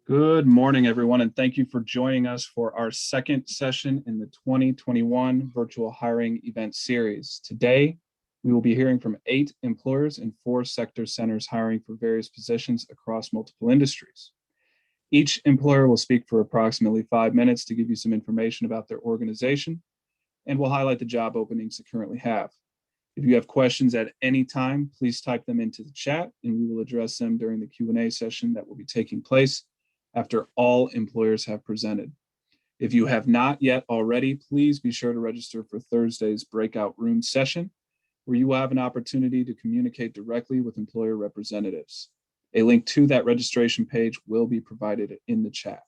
Good morning, everyone, and thank you for joining us for our second session in the 2021 Virtual Hiring Event Series. Today, we will be hearing from 8 employers and 4 sector centers hiring for various positions across multiple industries. Each employer will speak for approximately 5 minutes to give you some information about their organization, and will highlight the job openings they currently have. If you have questions at any time, please type them into the chat, and we will address them during the Q&A session that will be taking place after all employers have presented. If you have not yet already, please be sure to register for Thursday's breakout room session, where you will have an opportunity to communicate directly with employer representatives. A link to that registration page will be provided in the chat.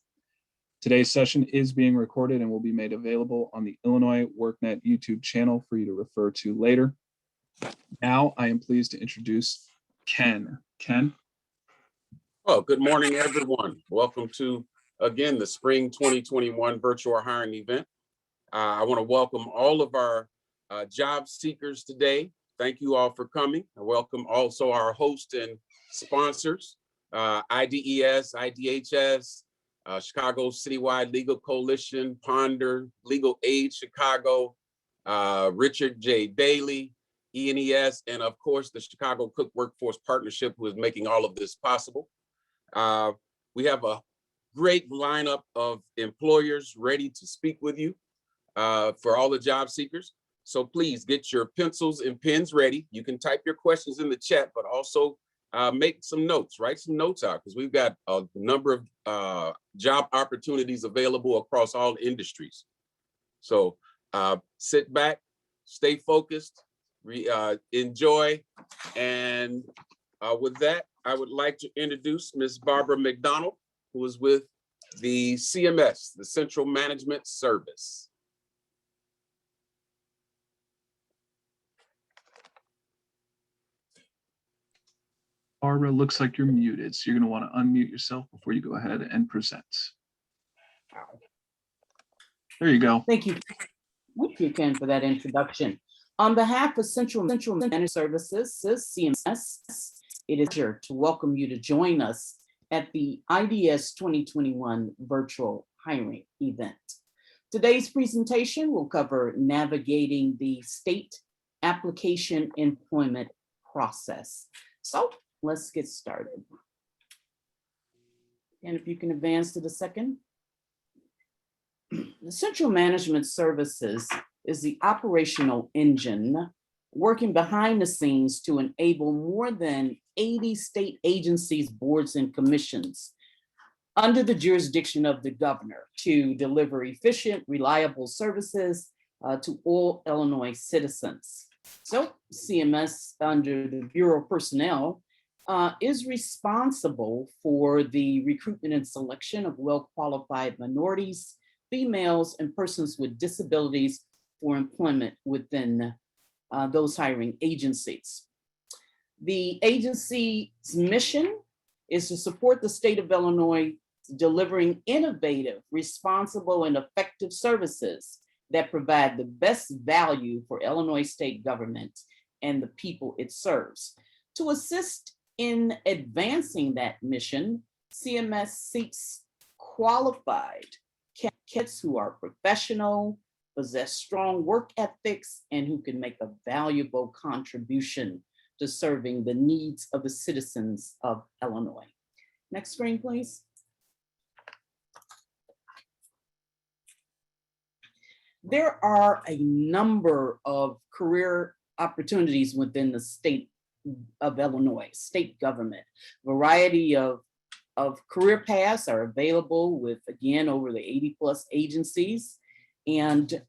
Today's session is being recorded and will be made available on the Illinois WorkNet YouTube channel for you to refer to later. Now, I am pleased to introduce Ken. Ken? Well, good morning, everyone. Welcome to, again, the Spring 2021 Virtual Hiring Event. I want to welcome all of our job seekers today. Thank you all for coming. I welcome also our hosts and sponsors, IDES, IDHS, Chicago Citywide Legal Coalition, Ponder, Legal Aid Chicago, Richard J. Daly, E&ES, and of course, the Chicago Cook Workforce Partnership, who is making all of this possible. We have a great lineup of employers ready to speak with you for all the job seekers. So please get your pencils and pens ready. You can type your questions in the chat, but also make some notes, write some notes out, because we've got a number of job opportunities available across all industries. So sit back, stay focused, enjoy, and with that, I would like to introduce Ms. Barbara McDonald, who is with the CMS, the Central Management Service. Barbara, looks like you're muted, so you're going to want to unmute yourself before you go ahead and present. There you go. Thank you. Thank you, Ken, for that introduction. On behalf of Central Management Services, CMS, it is a pleasure to welcome you to join us at the IDES 2021 Virtual Hiring Event. Today's presentation will cover navigating the state application employment process. So let's get started. And if you can advance to the second. The Central Management Services is the operational engine working behind the scenes to enable more than 80 state agencies, boards, and commissions under the jurisdiction of the governor to deliver efficient, reliable services to all Illinois citizens. So CMS, under the Bureau of Personnel, is responsible for the recruitment and selection of well-qualified minorities, females, and persons with disabilities for employment within those hiring agencies. The agency's mission is to support the state of Illinois delivering innovative, responsible, and effective services that provide the best value for Illinois state government and the people it serves. To assist in advancing that mission, CMS seeks qualified candidates who are professional, possess strong work ethics, and who can make a valuable contribution to serving the needs of the citizens of Illinois. Next screen, please. There are a number of career opportunities within the state of Illinois, state government. Variety of career paths are available with, again, over the 80+ agencies, and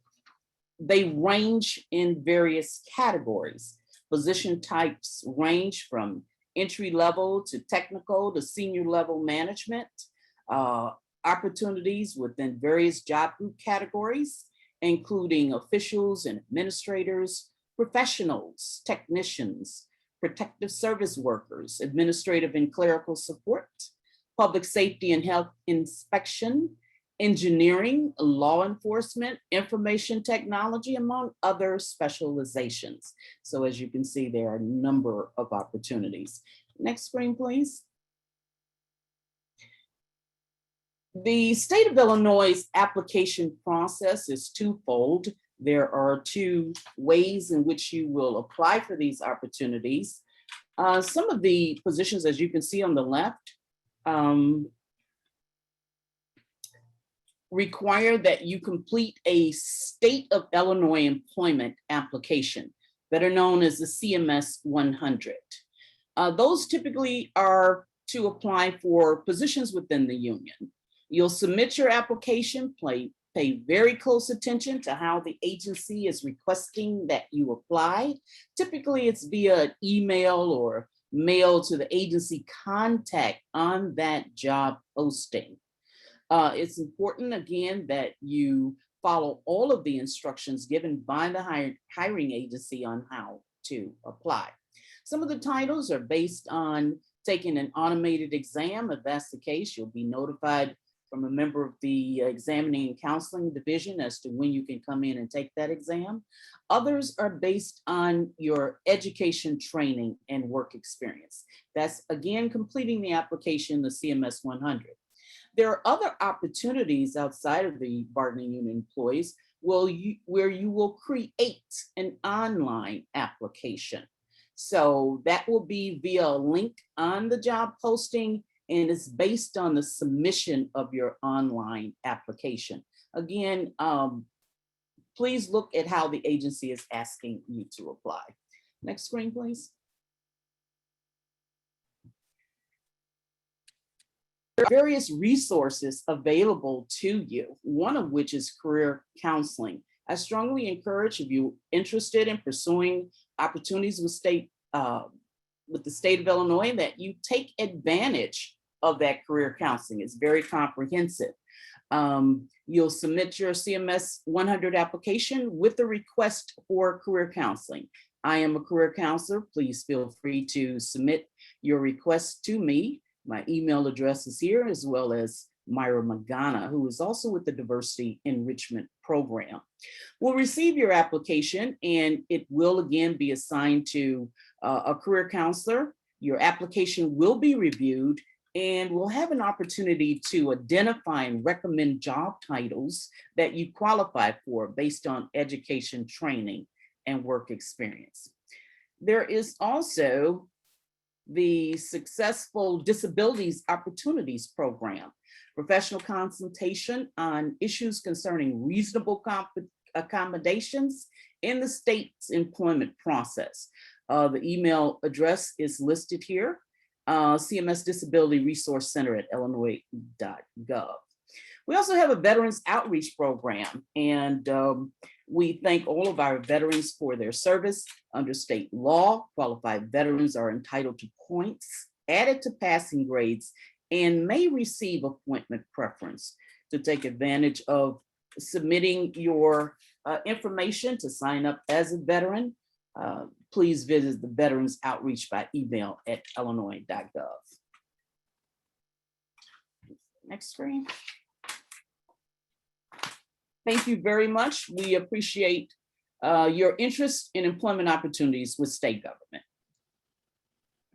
they range in various categories. Position types range from entry level to technical to senior level management, opportunities within various job group categories, including officials and administrators, professionals, technicians, protective service workers, administrative and clerical support, public safety and health inspection, engineering, law enforcement, information technology, among other specializations. So as you can see, there are a number of opportunities. Next screen, please. The state of Illinois' application process is twofold. There are two ways in which you will apply for these opportunities. Some of the positions, as you can see on the left, require that you complete a state of Illinois employment application that are known as the CMS 100. Those typically are to apply for positions within the union. You'll submit your application, pay very close attention to how the agency is requesting that you apply. Typically, it's via email or mail to the agency contact on that job posting. It's important, again, that you follow all of the instructions given by the hiring agency on how to apply. Some of the titles are based on taking an automated exam. If that's the case, you'll be notified from a member of the examining and counseling division as to when you can come in and take that exam. Others are based on your education, training, and work experience. That's, again, completing the application, the CMS 100. There are other opportunities outside of the bargaining unit employees where you will create an online application. So that will be via a link on the job posting, and it's based on the submission of your online application. Again, please look at how the agency is asking you to apply. Next screen, please. There are various resources available to you, one of which is career counseling. I strongly encourage, if you're interested in pursuing opportunities with the state of Illinois, that you take advantage of that career counseling. It's very comprehensive. You'll submit your CMS 100 application with a request for career counseling. I am a career counselor. Please feel free to submit your request to me. My email address is here, as well as Myra Magana, who is also with the Diversity Enrichment Program. We'll receive your application, and it will again be assigned to a career counselor. Your application will be reviewed, and we'll have an opportunity to identify and recommend job titles that you qualify for based on education, training, and work experience. There is also the Successful Disabilities Opportunities Program, professional consultation on issues concerning reasonable accommodations in the state's employment process. The email address is listed here, CMS Disability Resource Center at illinois.gov. We also have a Veterans Outreach Program, and we thank all of our veterans for their service. Under state law, qualified veterans are entitled to points added to passing grades and may receive appointment preference. To take advantage of submitting your information to sign up as a veteran, please visit the Veterans Outreach by email at illinois.gov. Next screen. Thank you very much. We appreciate your interest in employment opportunities with state government.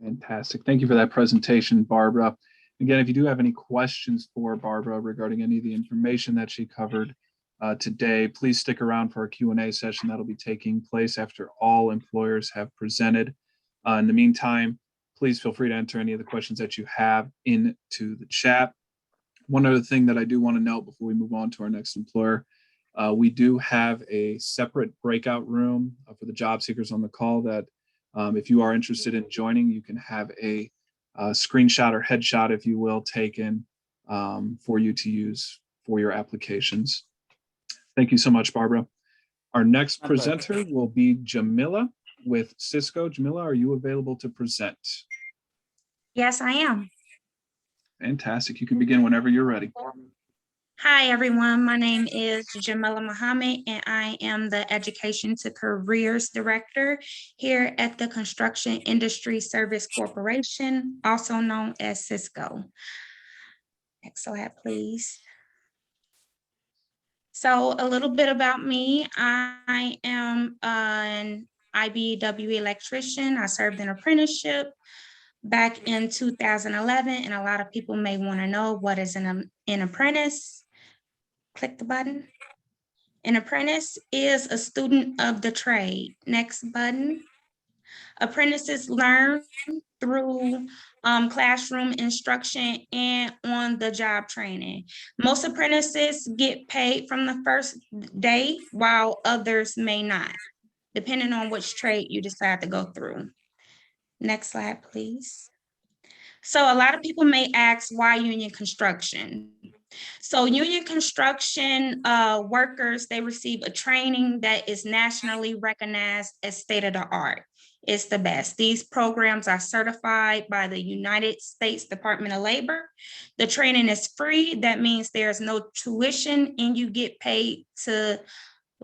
Fantastic. Thank you for that presentation, Barbara. Again, if you do have any questions for Barbara regarding any of the information that she covered today, please stick around for our Q&A session that'll be taking place after all employers have presented. In the meantime, please feel free to enter any of the questions that you have into the chat. One other thing that I do want to note before we move on to our next employer, we do have a separate breakout room for the job seekers on the call that if you are interested in joining, you can have a screenshot or headshot, if you will, taken for you to use for your applications. Thank you so much, Barbara. Our next presenter will be Jamila with Cisco. Jamila, are you available to present? Yes, I am. Fantastic. You can begin whenever you're ready. Hi, everyone. My name is Jamila Muhammad, and I am the Education to Careers Director here at the Construction Industry Service Corporation, also known as Cisco. Next slide, please. So a little bit about me. I am an IBEW electrician. I served an apprenticeship back in 2011, and a lot of people may want to know what is an apprentice. Click the button. An apprentice is a student of the trade. Next button. Apprentices learn through classroom instruction and on-the-job training. Most apprentices get paid from the first day, while others may not, depending on which trade you decide to go through. Next slide, please. So a lot of people may ask, why union construction? So union construction workers, they receive a training that is nationally recognized as state-of-the-art. It's the best. These programs are certified by the United States Department of Labor. The training is free. That means there's no tuition and you get paid to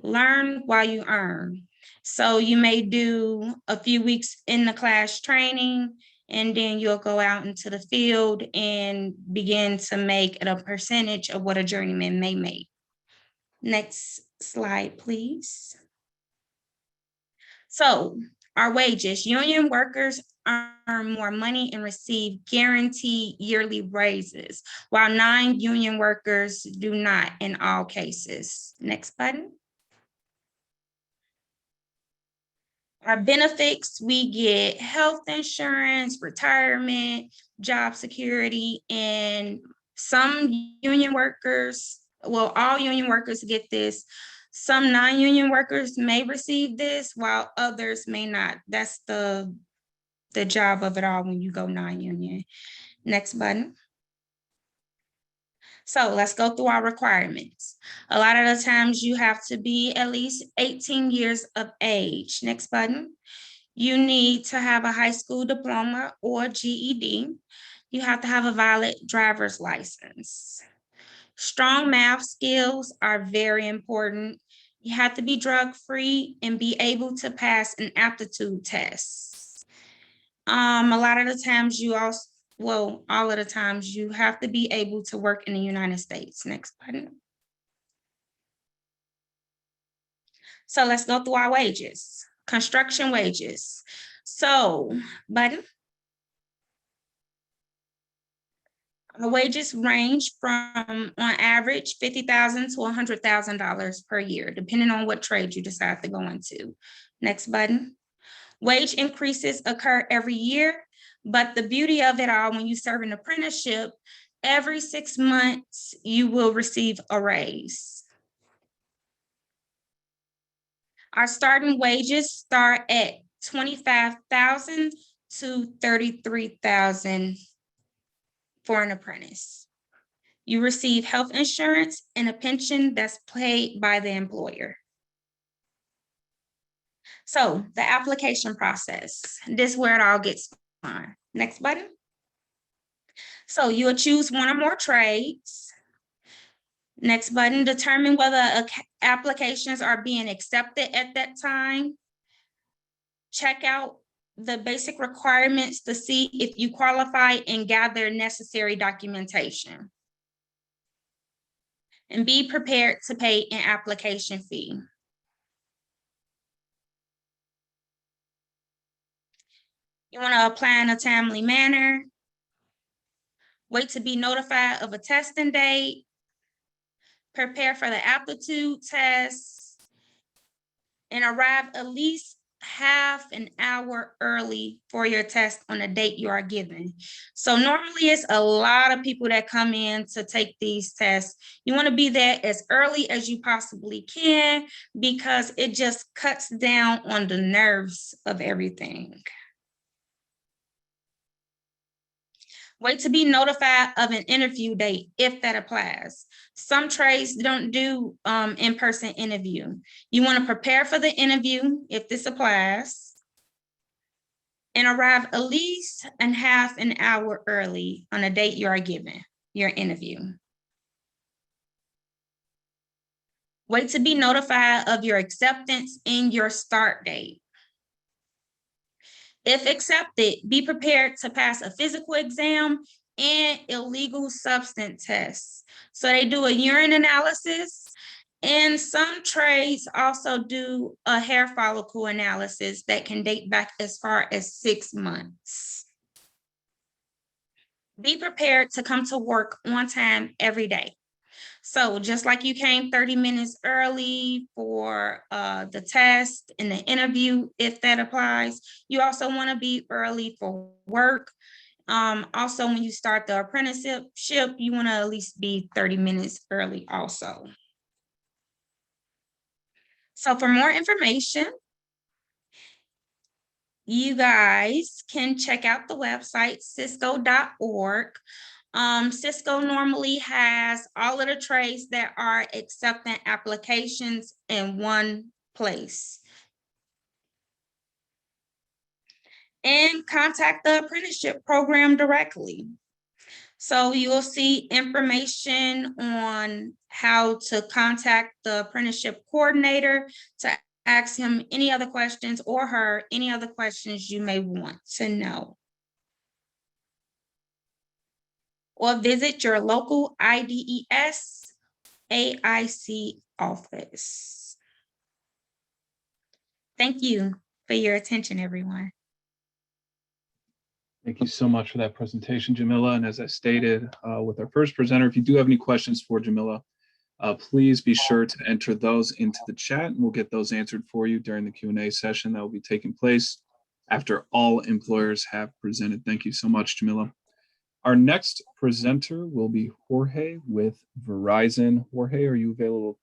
learn while you earn. So you may do a few weeks in the class training, and then you'll go out into the field and begin to make a percentage of what a journeyman may make. Next slide, please. So our wages, union workers earn more money and receive guaranteed yearly raises, while non-union workers do not in all cases. Next button. Our benefits, we get health insurance, retirement, job security, and some union workers, well, all union workers get this. Some non-union workers may receive this while others may not. That's the job of it all when you go non-union. Next button. So let's go through our requirements. A lot of the times you have to be at least 18 years of age. Next button. You need to have a high school diploma or GED. You have to have a valid driver's license. Strong math skills are very important. You have to be drug-free and be able to pass an aptitude test. A lot of the times you also, well, all of the times you have to be able to work in the United States. Next button. So let's go through our wages. Construction wages. So, button. Our wages range from, on average, $50,000 to $100,000 per year, depending on what trade you decide to go into. Next button. Wage increases occur every year, but the beauty of it all, when you serve an apprenticeship, every 6 months, you will receive a raise. Our starting wages start at $25,000 to $33,000 for an apprentice. You receive health insurance and a pension that's paid by the employer. So the application process, this is where it all gets fun. Next button. So you'll choose one or more trades. Next button, determine whether applications are being accepted at that time. Check out the basic requirements to see if you qualify and gather necessary documentation. And be prepared to pay an application fee. You want to apply in a timely manner. Wait to be notified of a testing date. Prepare for the aptitude test. And arrive at least half an hour early for your test on the date you are given. So normally it's a lot of people that come in to take these tests. You want to be there as early as you possibly can because it just cuts down on the nerves of everything. Wait to be notified of an interview date if that applies. Some trades don't do in-person interview. You want to prepare for the interview if this applies and arrive at least a half an hour early on the date you are given your interview. Wait to be notified of your acceptance and your start date. If accepted, be prepared to pass a physical exam and illegal substance tests. So they do a urine analysis, and some trades also do a hair follicle analysis that can date back as far as 6 months. Be prepared to come to work on time every day. So just like you came 30 minutes early for the test and the interview, if that applies, you also want to be early for work. Also, when you start the apprenticeship, you want to at least be 30 minutes early also. So for more information, you guys can check out the website, cisco.org. Cisco normally has all of the trades that are accepting applications in one place. And contact the apprenticeship program directly. So you'll see information on how to contact the apprenticeship coordinator to ask him any other questions or her any other questions you may want to know. Or visit your local IDES AIC office. Thank you for your attention, everyone. Thank you so much for that presentation, Jamila. And as I stated with our first presenter, if you do have any questions for Jamila, please be sure to enter those into the chat and we'll get those answered for you during the Q&A session that will be taking place after all employers have presented. Thank you so much, Jamila. Our next presenter will be Jorge with Verizon. Jorge, are you available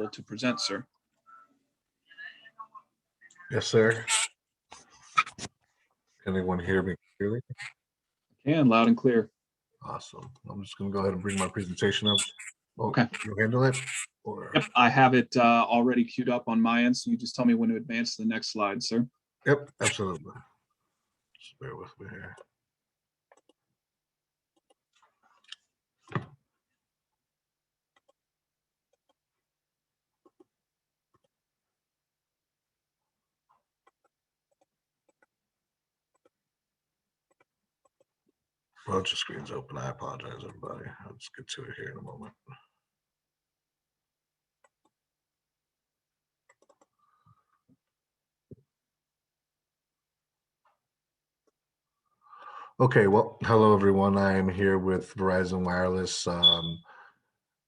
to present, sir? Yes, sir. Can anyone hear me clearly? Can, loud and clear. Awesome. I'm just going to go ahead and bring my presentation up. Oh, Okay. You handle it? Or... Yep, I have it already queued up on my end, so you just tell me when to advance to the next slide, sir. Yep, absolutely. Just bear with me here. Bunch of screens open. I apologize, everybody. I'll just get to it here in a moment. Okay, well, hello, everyone. I am here with Verizon Wireless.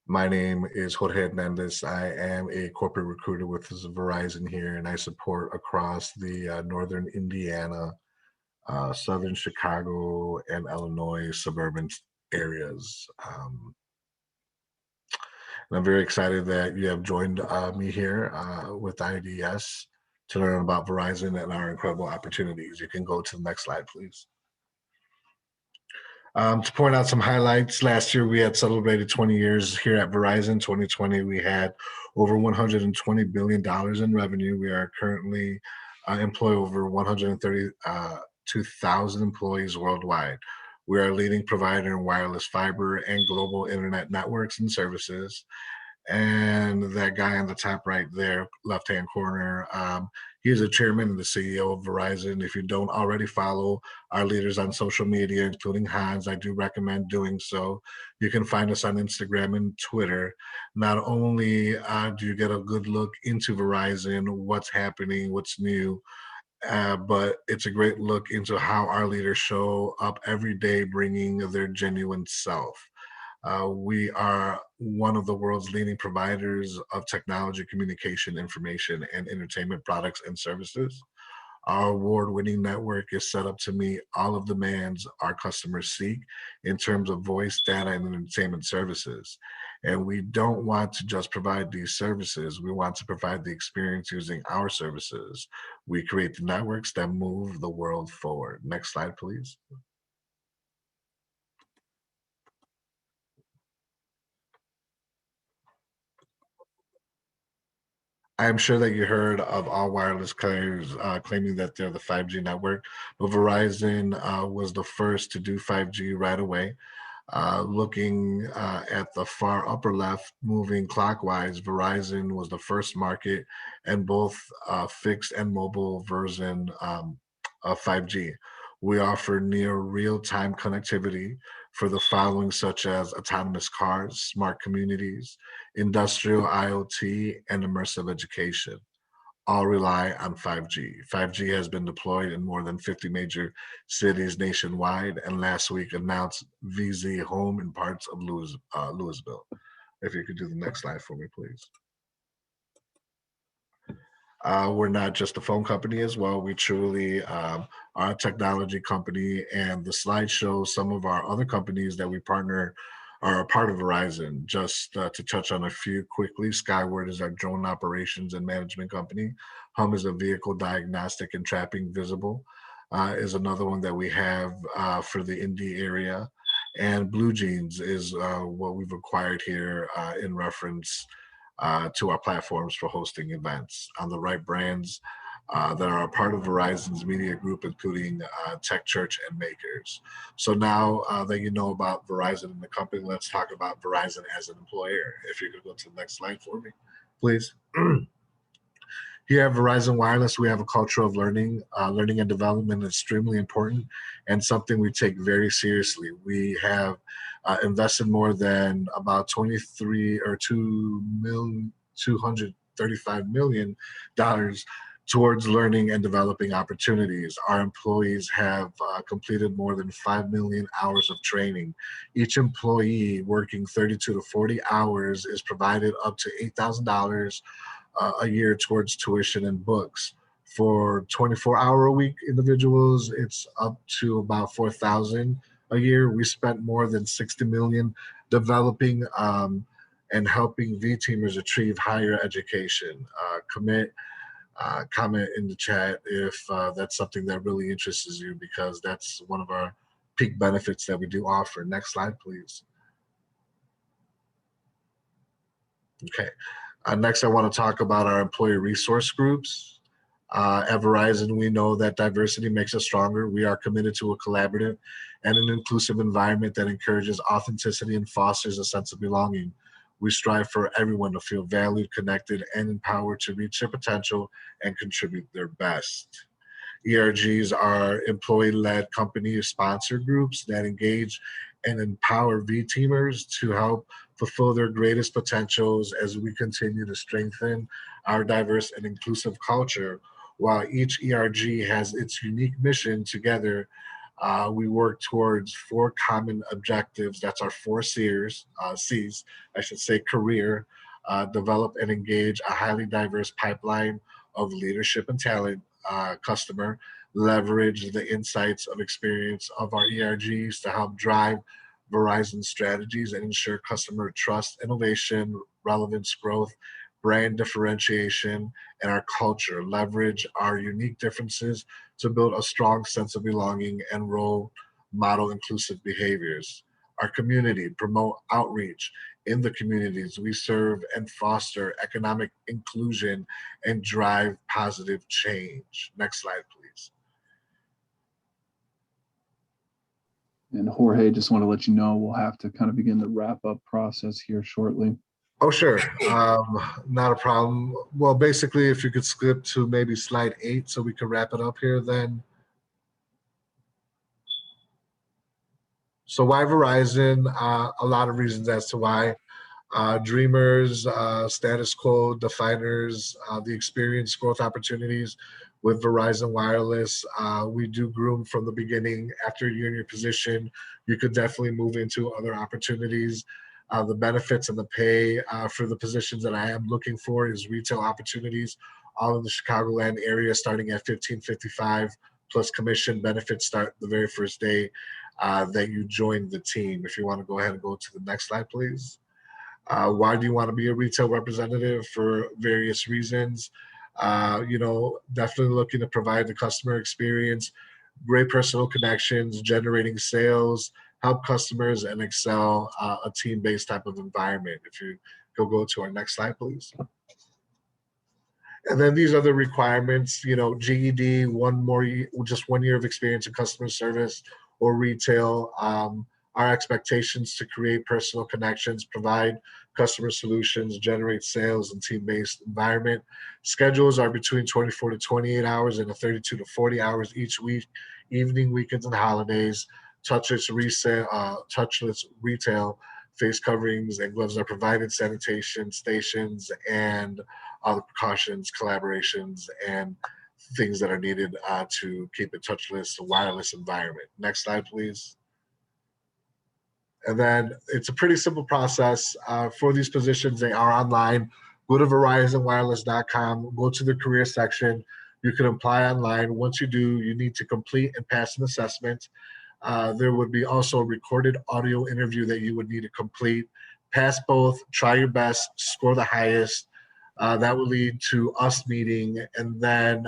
My name is Jorge Hernandez. I am a corporate recruiter with Verizon here, and I support across the northern Indiana, southern Chicago, and Illinois suburban areas. And I'm very excited that you have joined me here with IDES to learn about Verizon and our incredible opportunities. You can go to the next slide, please. To point out some highlights, last year we had celebrated 20 years here at Verizon. 2020, we had over $120 billion in revenue. We are currently employ over 132,000 employees worldwide. We are a leading provider in wireless fiber and global internet networks and services. And that guy on the top right there, left-hand corner, he's the chairman and the CEO of Verizon. If you don't already follow our leaders on social media, including Hans, I do recommend doing so. You can find us on Instagram and Twitter. Not only do you get a good look into Verizon, what's happening, what's new, but it's a great look into how our leaders show up every day, bringing their genuine self. We are one of the world's leading providers of technology, communication, information, and entertainment products and services. Our award-winning network is set up to meet all of the demands our customers seek in terms of voice, data, and entertainment services. And we don't want to just provide these services. We want to provide the experience using our services. We create the networks that move the world forward. Next slide, please. I'm sure that you heard of all wireless carriers claiming that they're the 5G network, but Verizon was the first to do 5G right away. Looking at the far upper left, moving clockwise, Verizon was the first market and both fixed and mobile version of 5G. We offer near real-time connectivity for the following, such as autonomous cars, smart communities, industrial IoT, and immersive education. all rely on 5G. 5G has been deployed in more than 50 major cities nationwide, and last week announced VZ Home in parts of Louisville. If you could do the next slide for me, please. We're not just a phone company as well. We truly are a technology company, and the slide shows some of our other companies that we partner are a part of Verizon. Just to touch on a few quickly, Skyward is our drone operations and management company. Hum is a vehicle diagnostic and trapping visible, is another one that we have for the Indy area. And Blue Jeans is what we've acquired here in reference to our platforms for hosting events on the right brands that are a part of Verizon's media group, including Tech Church and Makers. So now that you know about Verizon and the company, let's talk about Verizon as an employer. If you could go to the next slide for me, please. Here at Verizon Wireless, we have a culture of learning. Learning and development is extremely important and something we take very seriously. We have invested more than about $235 million towards learning and developing opportunities. Our employees have completed more than 5 million hours of training. Each employee working 32 to 40 hours is provided up to $8,000 a year towards tuition and books. For 24-hour-a-week individuals, it's up to about $4,000 a year. We spent more than $60 million developing and helping V-teamers achieve higher education. Comment in the chat if that's something that really interests you, because that's one of our peak benefits that we do offer. Next slide, please. Okay. Next, I want to talk about our employee resource groups. At Verizon, we know that diversity makes us stronger. We are committed to a collaborative and an inclusive environment that encourages authenticity and fosters a sense of belonging. We strive for everyone to feel valued, connected, and empowered to reach their potential and contribute their best. ERGs are employee-led company sponsor groups that engage and empower V-teamers to help fulfill their greatest potentials as we continue to strengthen our diverse and inclusive culture. While each ERG has its unique mission, together we work towards 4 common objectives. That's our 4 C's, I should say: career, develop and engage a highly diverse pipeline of leadership and talent; customer, leverage the insights of experience of our ERGs to help drive Verizon strategies and ensure customer trust, innovation, relevance, growth, brand differentiation, and our culture. Leverage our unique differences to build a strong sense of belonging and role model inclusive behaviors. Our community, promote outreach in the communities we serve and foster economic inclusion and drive positive change. Next slide, please. And Jorge, just want to let you know, we'll have to kind of begin the wrap up process here shortly. Oh, sure. Not a problem. Well, basically, if you could skip to maybe slide 8 so we can wrap it up here then. So why Verizon? A lot of reasons as to why. Dreamers, status quo definers, the experience growth opportunities with Verizon Wireless. We do groom from the beginning. After you're in your position, you could definitely move into other opportunities. The benefits and the pay for the positions that I am looking for is retail opportunities, all in the Chicagoland area, starting at $15.55 plus commission. Benefits start the very first day that you join the team. If you want to go ahead and go to the next slide, please. Why do you want to be a retail representative? For various reasons. Definitely looking to provide the customer experience, great personal connections, generating sales, help customers, and excel a team-based type of environment. If you go to our next slide, please. And then these are the requirements, GED, just 1 year of experience in customer service or retail. Our expectations to create personal connections, provide customer solutions, generate sales, and team-based environment. Schedules are between 24 to 28 hours and 32 to 40 hours each week, evening, weekends, and holidays. Touchless retail, face coverings and gloves are provided, sanitation stations, and all the precautions, collaborations, and things that are needed to keep a touchless, wireless environment. Next slide, please. And then it's a pretty simple process for these positions. They are online. Go to verizonwireless.com, go to the career section. You can apply online. Once you do, you need to complete and pass an assessment. There would be also a recorded audio interview that you would need to complete. Pass both, try your best, score the highest. That will lead to us meeting. And then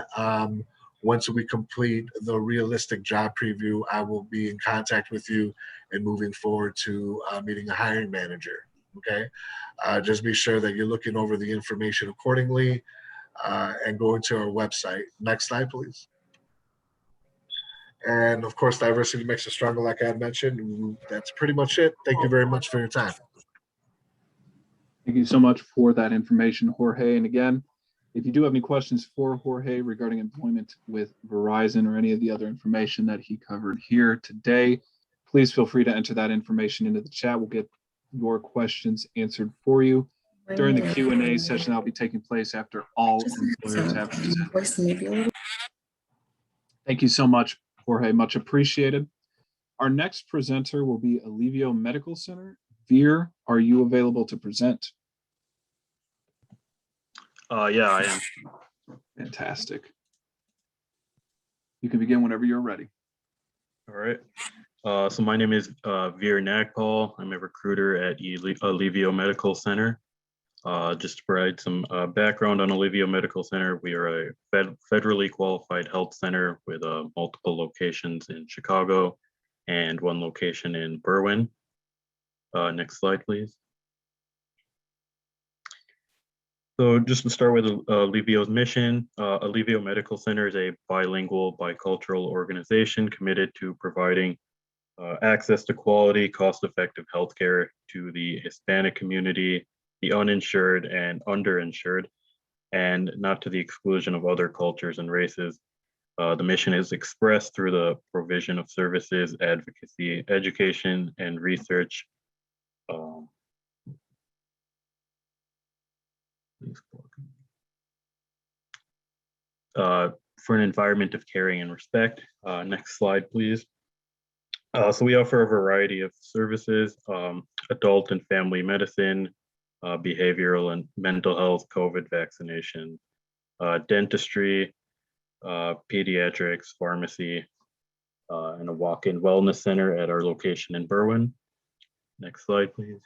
once we complete the realistic job preview, I will be in contact with you and moving forward to meeting a hiring manager. Okay. Just be sure that you're looking over the information accordingly and going to our website. Next slide, please. And of course, diversity makes us stronger, like I had mentioned. That's pretty much it. Thank you very much for your time. Thank you so much for that information, Jorge. And again, if you do have any questions for Jorge regarding employment with Verizon or any of the other information that he covered here today, please feel free to enter that information into the chat. We'll get your questions answered for you during the Q&A session that'll be taking place after all employers have presented. Thank you so much, Jorge, much appreciated. Our next presenter will be Alivio Medical Center. Veer, are you available to present? Yeah, I am. Fantastic. You can begin whenever you're ready. All right. So my name is Veer Nagpal. I'm a recruiter at Alivio Medical Center. Just to provide some background on Alivio Medical Center, we are a federally qualified health center with multiple locations in Chicago and one location in Berwyn. Next slide, please. So just to start with Alivio's mission, Alivio Medical Center is a bilingual, bicultural organization committed to providing access to quality, cost-effective healthcare to the Hispanic community, the uninsured and underinsured, and not to the exclusion of other cultures and races. The mission is expressed through the provision of services, advocacy, education, and research. For an environment of caring and respect. Next slide, please. So we offer a variety of services, adult and family medicine, behavioral and mental health, COVID vaccination, dentistry, pediatrics, pharmacy, and a walk-in wellness center at our location in Berwyn. Next slide, please.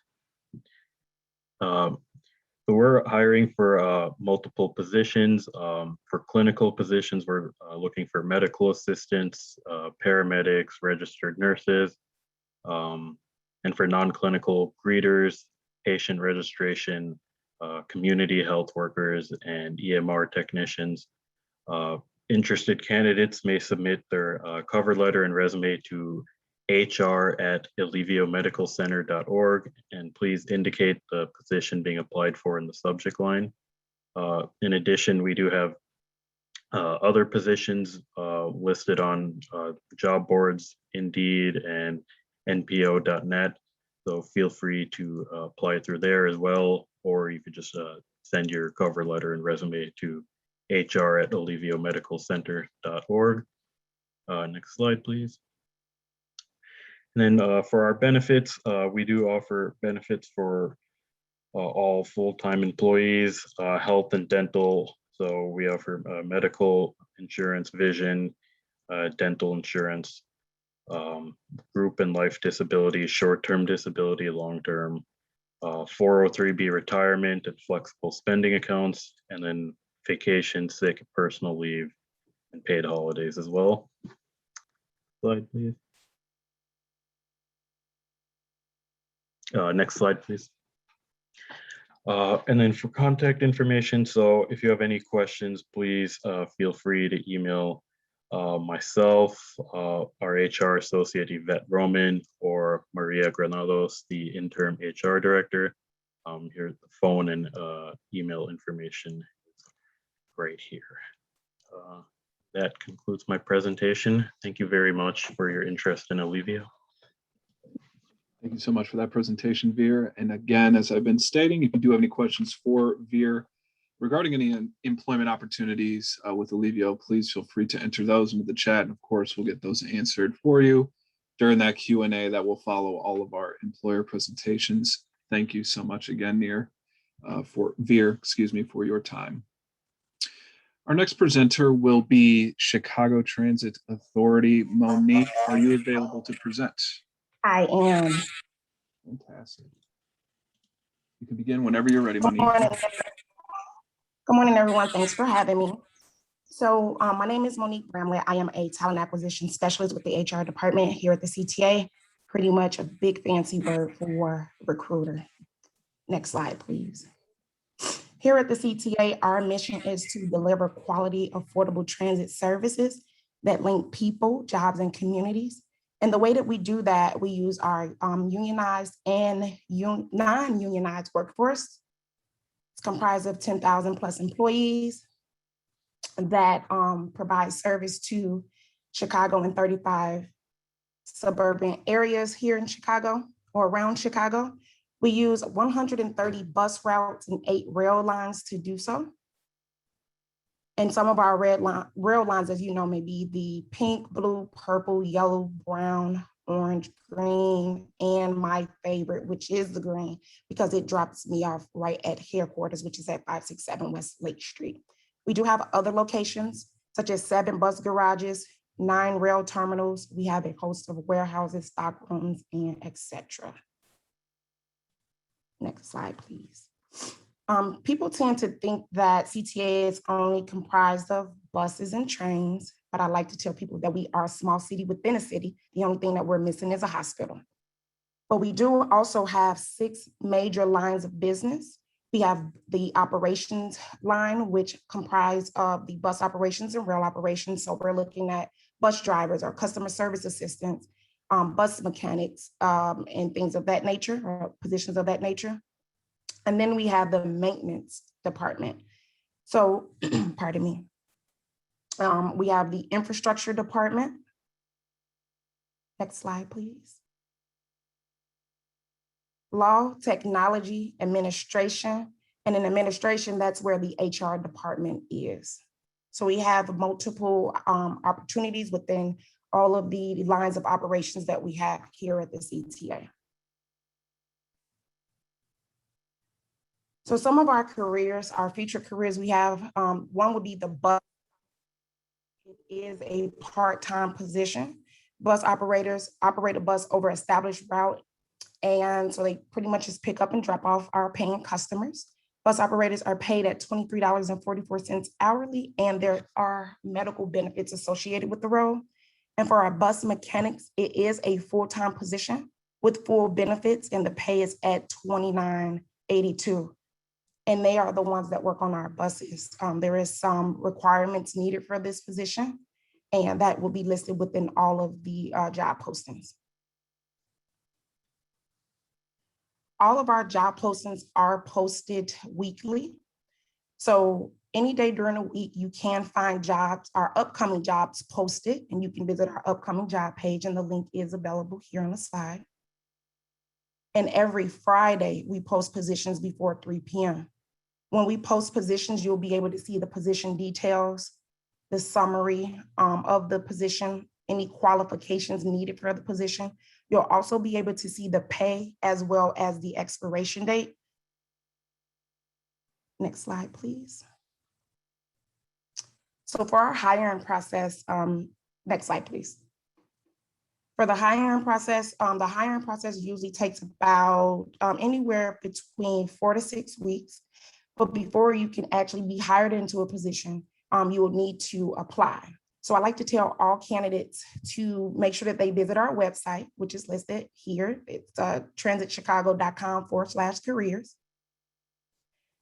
So we're hiring for multiple positions. For clinical positions, we're looking for medical assistants, paramedics, registered nurses, and for non-clinical greeters, patient registration, community health workers, and EMR technicians. Interested candidates may submit their cover letter and resume to hr@aliviomedicalcenter.org, and please indicate the position being applied for in the subject line. In addition, we do have other positions listed on job boards, Indeed, and npo.net. So feel free to apply through there as well, or you could just send your cover letter and resume to hr@aliviomedicalcenter.org. Next slide, please. And then for our benefits, we do offer benefits for all full-time employees, health and dental. So we offer medical insurance, vision, dental insurance, group and life disability, short-term disability, long-term, 403B retirement and flexible spending accounts, and then vacation, sick, personal leave, and paid holidays as well. Slide, please. Next slide, please. And then for contact information, so if you have any questions, please feel free to email myself, our HR associate, Yvette Roman, or Maria Granados, the interim HR director. Here, the phone and email information is right here. That concludes my presentation. Thank you very much for your interest in Alivio. Thank you so much for that presentation, Veer. And again, as I've been stating, if you do have any questions for Veer regarding any employment opportunities with Alivio, please feel free to enter those into the chat. And of course, we'll get those answered for you during that Q&A that will follow all of our employer presentations. Thank you so much again, Veer, for your time. Our next presenter will be Chicago Transit Authority. Monique, are you available to present? I am. Fantastic. You can begin whenever you're ready, Good Monique. morning. Good morning, everyone. Thanks for having me. So my name is Monique Bramlett. I am a talent acquisition specialist with the HR department here at the CTA. Pretty much a big fancy word for recruiter. Next slide, please. Here at the CTA, our mission is to deliver quality, affordable transit services that link people, jobs, and communities. And the way that we do that, we use our unionized and non-unionized workforce. It's comprised of 10,000 plus employees that provide service to Chicago and 35 suburban areas here in Chicago or around Chicago. We use 130 bus routes and 8 rail lines to do so. And some of our rail lines, as you know, may be the pink, blue, purple, yellow, brown, orange, green, and my favorite, which is the green, because it drops me off right at headquarters, which is at 567 West Lake Street. We do have other locations, such as 7 bus garages, 9 rail terminals. We have a host of warehouses, stock rooms, and etc. Next slide, please. People tend to think that CTA is only comprised of buses and trains, but I like to tell people that we are a small city within a city. The only thing that we're missing is a hospital. But we do also have 6 major lines of business. We have the operations line, which comprise of the bus operations and rail operations. So we're looking at bus drivers or customer service assistants, bus mechanics, and things of that nature, or positions of that nature. And then we have the maintenance department. So, pardon me. We have the infrastructure department. Next slide, please. Law, technology, administration. And in administration, that's where the HR department is. So we have multiple opportunities within all of the lines of operations that we have here at the CTA. So some of our careers, our future careers, we have, one would be the bus. It is a part-time position. Bus operators operate a bus over established route. And so they pretty much just pick up and drop off our paying customers. Bus operators are paid at $23.44 hourly, and there are medical benefits associated with the role. And for our bus mechanics, it is a full-time position with full benefits, and the pay is at $29.82. And they are the ones that work on our buses. There is some requirements needed for this position, and that will be listed within all of the job postings. All of our job postings are posted weekly. So any day during the week, you can find jobs, our upcoming jobs posted, and you can visit our upcoming job page, and the link is available here on the slide. And every Friday, we post positions before 3 p.m. When we post positions, you'll be able to see the position details, the summary of the position, any qualifications needed for the position. You'll also be able to see the pay as well as the expiration date. Next slide, please. So for our hiring process, next slide, please. For the hiring process usually takes about anywhere between 4 to 6 weeks. But before you can actually be hired into a position, you will need to apply. So I like to tell all candidates to make sure that they visit our website, which is listed here. It's transitchicago.com/careers.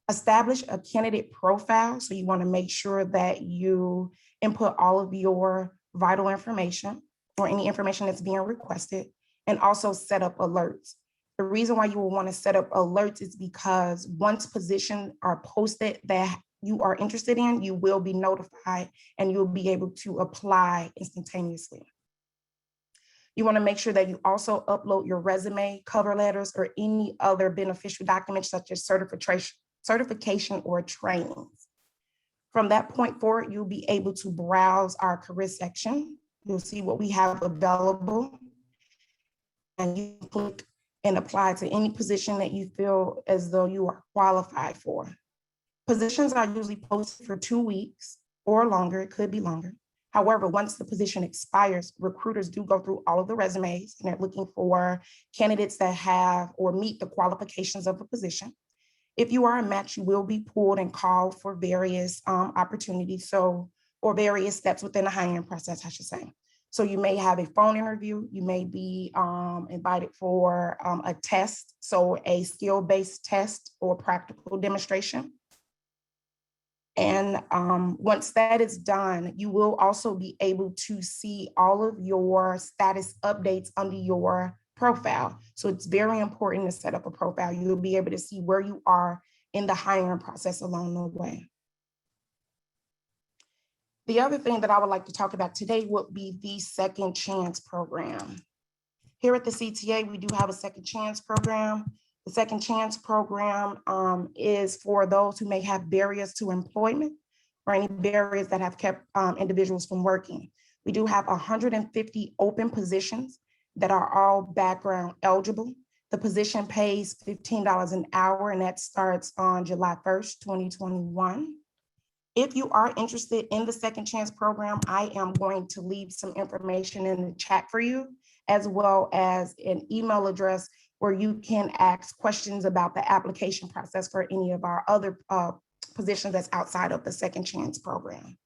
Establish a candidate profile. So you want to make sure that you input all of your vital information or any information that's being requested, and also set up alerts. The reason why you will want to set up alerts is because once positions are posted that you are interested in, you will be notified and you'll be able to apply instantaneously. You want to make sure that you also upload your resume, cover letters, or any other beneficial documents such as certification or trainings. From that point forward, you'll be able to browse our career section. You'll see what we have available, and you click and apply to any position that you feel as though you are qualified for. Positions are usually posted for 2 weeks or longer. It could be longer. However, once the position expires, recruiters do go through all of the resumes, and they're looking for candidates that have or meet the qualifications of the position. If you are a match, you will be pulled and called for various opportunities, or various steps within the hiring process, I should say. So you may have a phone interview, you may be invited for a test, so a skill-based test or practical demonstration. And once that is done, you will also be able to see all of your status updates under your profile. So it's very important to set up a profile. You'll be able to see where you are in the hiring process along the way. The other thing that I would like to talk about today would be the Second Chance program. Here at the CTA, we do have a Second Chance program. The Second Chance program is for those who may have barriers to employment or any barriers that have kept individuals from working. We do have 150 open positions that are all background eligible. The position pays $15 an hour, and that starts on July 1st, 2021. If you are interested in the Second Chance program, I am going to leave some information in the chat for you, as well as an email address where you can ask questions about the application process for any of our other positions that's outside of the Second Chance program.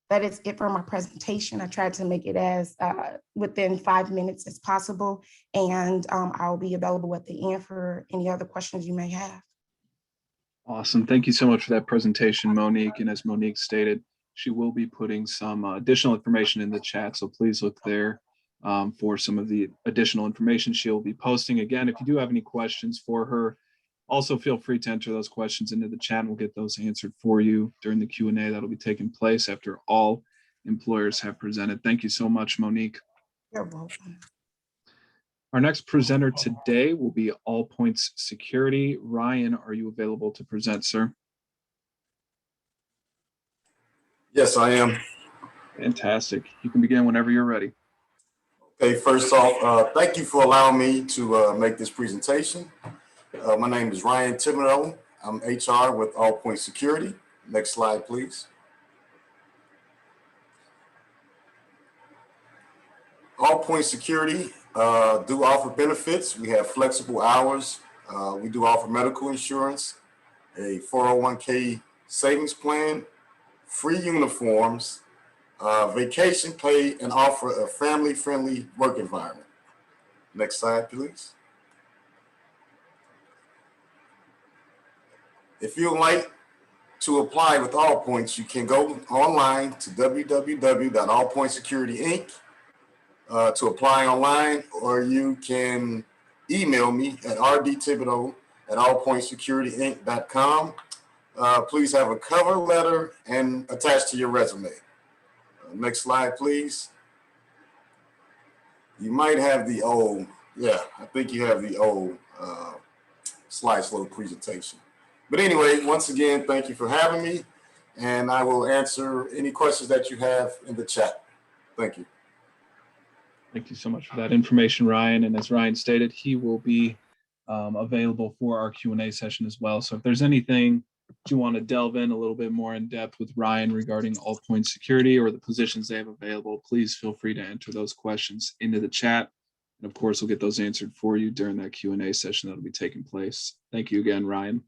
That is it for my presentation. I tried to make it as within 5 minutes as possible, and I'll be available at the end for any other questions you may have. Awesome. Thank you so much for that presentation, Monique. And as Monique stated, she will be putting some additional information in the chat. So please look there for some of the additional information she'll be posting. Again, if you do have any questions for her, also feel free to enter those questions into the chat, and we'll get those answered for you during the Q&A that'll be taking place after all employers have presented. Thank you so much, Monique. You're welcome. Our next presenter today will be All Points Security. Ryan, are you available to present, sir? Yes, I am. Fantastic. You can begin whenever you're ready. Okay, first off, thank you for allowing me to make this presentation. My name is Ryan Thibodeau. I'm HR with All Points Security. Next slide, please. All Points Security do offer benefits. We have flexible hours. We do offer medical insurance, a 401k savings plan, free uniforms, vacation pay, and offer a family-friendly work environment. Next slide, please. If you would like to apply with All Points, you can go online to www.allpointsecurity.inc to apply online, or you can email me at rdthibodeau@allpointsecurityinc.com. Please have a cover letter and attached to your resume. Next slide, please. You might have the old, I think you have the old slideshow presentation. But anyway, once again, thank you for having me, and I will answer any questions that you have in the chat. Thank you. Thank you so much for that information, Ryan. And as Ryan stated, he will be available for our Q&A session as well. So if there's anything you want to delve in a little bit more in depth with Ryan regarding All Points Security or the positions they have available, please feel free to enter those questions into the chat. And of course, we'll get those answered for you during that Q&A session that'll be taking place. Thank you again, Ryan.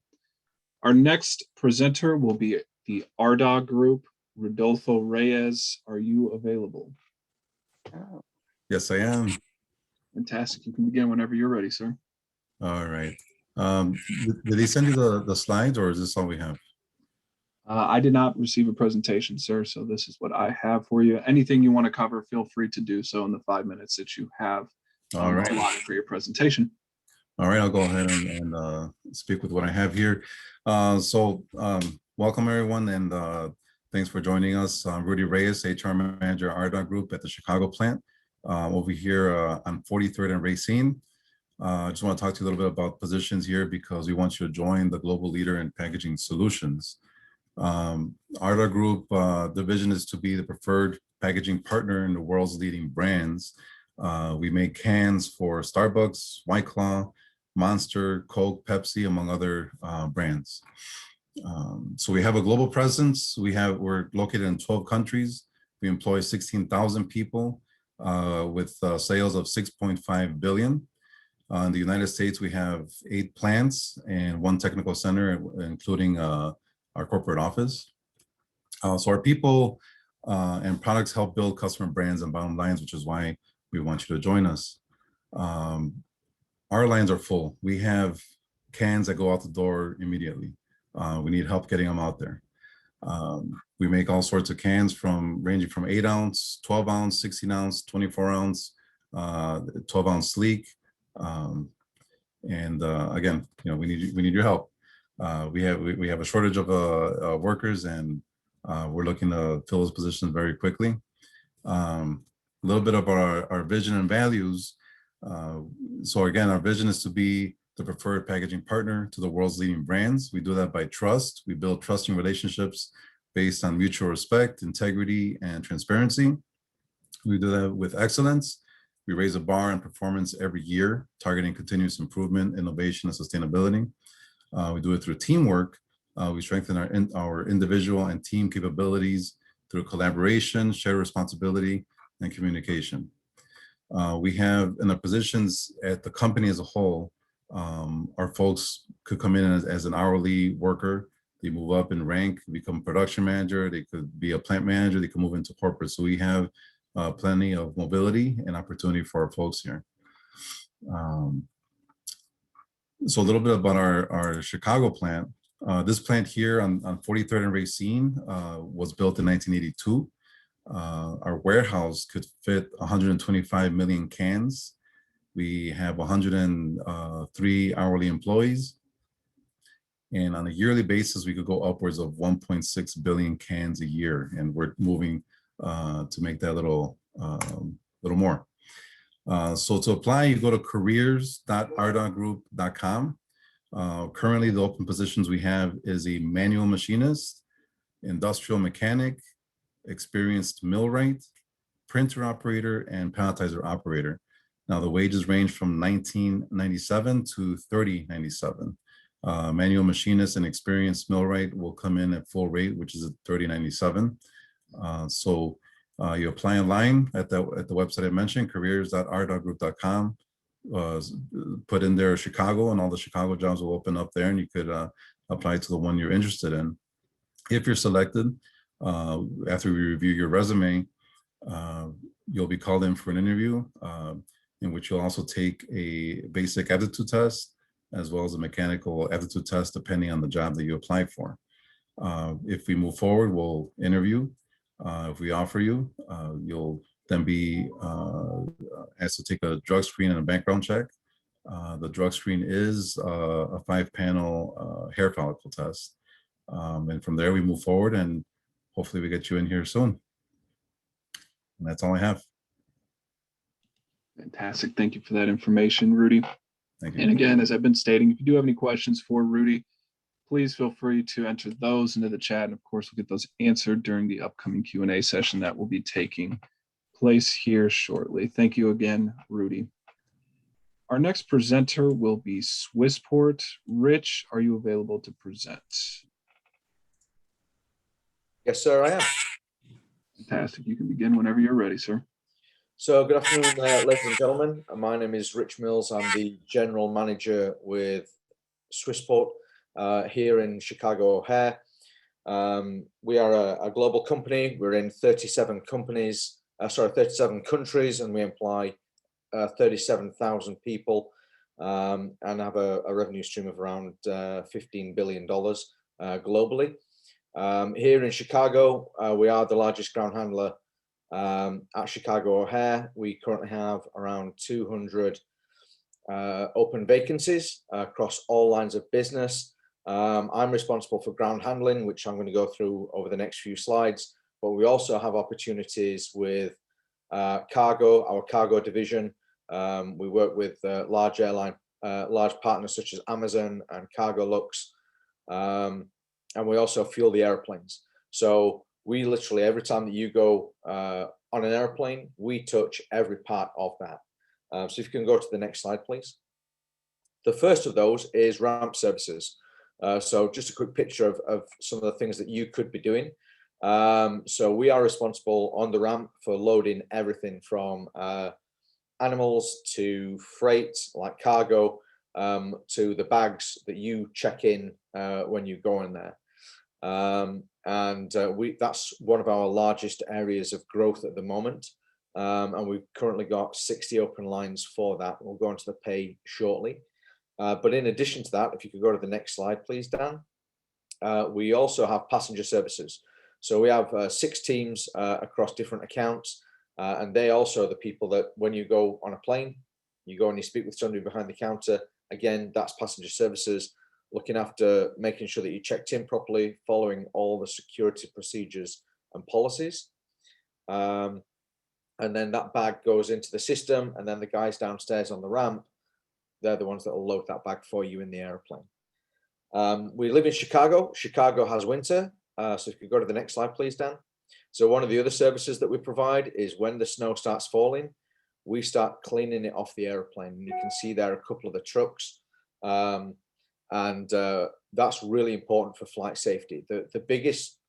Our next presenter will be the RDOG group. Rodolfo Reyes, are you available? Yes, I am. Fantastic. You can begin whenever you're ready, sir. All right. Did they send you the slides, or is this all we have? I did not receive a presentation, sir, so this is what I have for you. Anything you want to cover, feel free to do so in the 5 minutes that you have All right. allotted for your presentation. All right, I'll go ahead and speak with what I have here. Welcome everyone, and thanks for joining us. I'm Rudy Reyes, HR Manager, RDOG Group at the Chicago plant. over here on 43rd and Racine. I just want to talk to you a little bit about positions here because we want you to join the global leader in packaging solutions. Arda Group, the vision is to be the preferred packaging partner in the world's leading brands. We make cans for Starbucks, White Claw, Monster, Coke, Pepsi, among other brands. So we have a global presence. We're located in 12 countries. We employ 16,000 people with sales of 6.5 billion. In the United States, we have 8 plants and 1 technical center, including our corporate office. So our people and products help build customer brands and bottom lines, which is why we want you to join us. Our lines are full. We have cans that go out the door immediately. We need help getting them out there. We make all sorts of cans ranging from 8 ounce, 12 ounce, 16 ounce, 24 ounce, 12 ounce sleek. Again, we need your help. We have a shortage of workers, and we're looking to fill those positions very quickly. A little bit about our vision and values. So again, our vision is to be the preferred packaging partner to the world's leading brands. We do that by trust. We build trusting relationships based on mutual respect, integrity, and transparency. We do that with excellence. We raise a bar in performance every year, targeting continuous improvement, innovation, and sustainability. We do it through teamwork. We strengthen our individual and team capabilities through collaboration, shared responsibility, and communication. We have in our positions at the company as a whole, our folks could come in as an hourly worker. They move up in rank, become production manager. They could be a plant manager. They can move into corporate. So we have plenty of mobility and opportunity for our folks here. So a little bit about our Chicago plant. This plant here on 43rd and Racine was built in 1982. Our warehouse could fit 125 million cans. We have 103 hourly employees. And on a yearly basis, we could go upwards of 1.6 billion cans a year. And we're moving to make that a little more. So to apply, you go to careers.ardagroup.com. Currently, the open positions we have is a manual machinist, industrial mechanic, experienced millwright, printer operator, and palletizer operator. Now, the wages range from $19.97 to $30.97. Manual machinist and experienced millwright will come in at full rate, which is at $30.97. So you apply online at the website I mentioned, careers.ardagroup.com. Put in there Chicago, and all the Chicago jobs will open up there, and you could apply to the one you're interested in. If you're selected, after we review your resume, you'll be called in for an interview in which you'll also take a basic aptitude test as well as a mechanical aptitude test, depending on the job that you apply for. If we move forward, we'll interview. If we offer you, you'll then be asked to take a drug screen and a background check. The drug screen is a 5-panel hair follicle test. And from there, we move forward, and hopefully we get you in here soon. And that's all I have. Fantastic. Thank you for that information, Rudy. Thank you. And again, as I've been stating, if you do have any questions for Rudy, please feel free to enter those into the chat. And of course, we'll get those answered during the upcoming Q&A session that will be taking place here shortly. Thank you again, Rudy. Our next presenter will be Swissport. Rich, are you available to present? Yes, sir, I am. Fantastic. You can begin whenever you're ready, sir. So good afternoon, ladies and gentlemen. My name is Rich Mills. I'm the general manager with Swissport here in Chicago O'Hare. We are a global company. We're in 37 countries, and we employ 37,000 people and have a revenue stream of around $15 billion globally. Here in Chicago, we are the largest ground handler at Chicago O'Hare. We currently have around 200 open vacancies across all lines of business. I'm responsible for ground handling, which I'm going to go through over the next few slides, but we also have opportunities with Cargo, our cargo division, we work with large partners such as Amazon and Cargolux, and we also fuel the airplanes. So we literally, every time that you go on an airplane, we touch every part of that. So if you can go to the next slide, please. The first of those is ramp services. So just a quick picture of some of the things that you could be doing. So we are responsible on the ramp for loading everything from animals to freight like cargo, to the bags that you check in when you go in there. That's one of our largest areas of growth at the moment. And we've currently got 60 open lines for that. We'll go into the pay shortly. But in addition to that, if you could go to the next slide, please, Dan. We also have passenger services. So we have 6 teams across different accounts. And they also are the people that when you go on a plane, you go and you speak with somebody behind the counter. Again, that's passenger services, looking after making sure that you checked in properly, following all the security procedures and policies. And then that bag goes into the system, and then the guys downstairs on the ramp, they're the ones that will load that bag for you in the airplane. We live in Chicago. Chicago has winter. So if you go to the next slide, please, Dan. So one of the other services that we provide is when the snow starts falling, we start cleaning it off the airplane. And you can see there a couple of the trucks. That's really important for flight safety.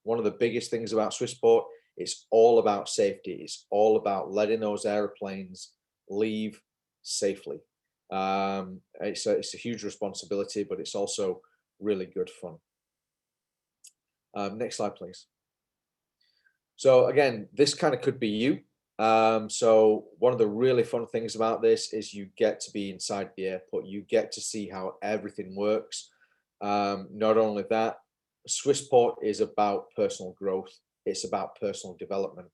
One of the biggest things about Swissport, it's all about safety. It's all about letting those airplanes leave safely. It's a huge responsibility, but it's also really good fun. Next slide, please. So again, this kind of could be you. So one of the really fun things about this is you get to be inside the airport. You get to see how everything works. Not only that, Swissport is about personal growth. It's about personal development.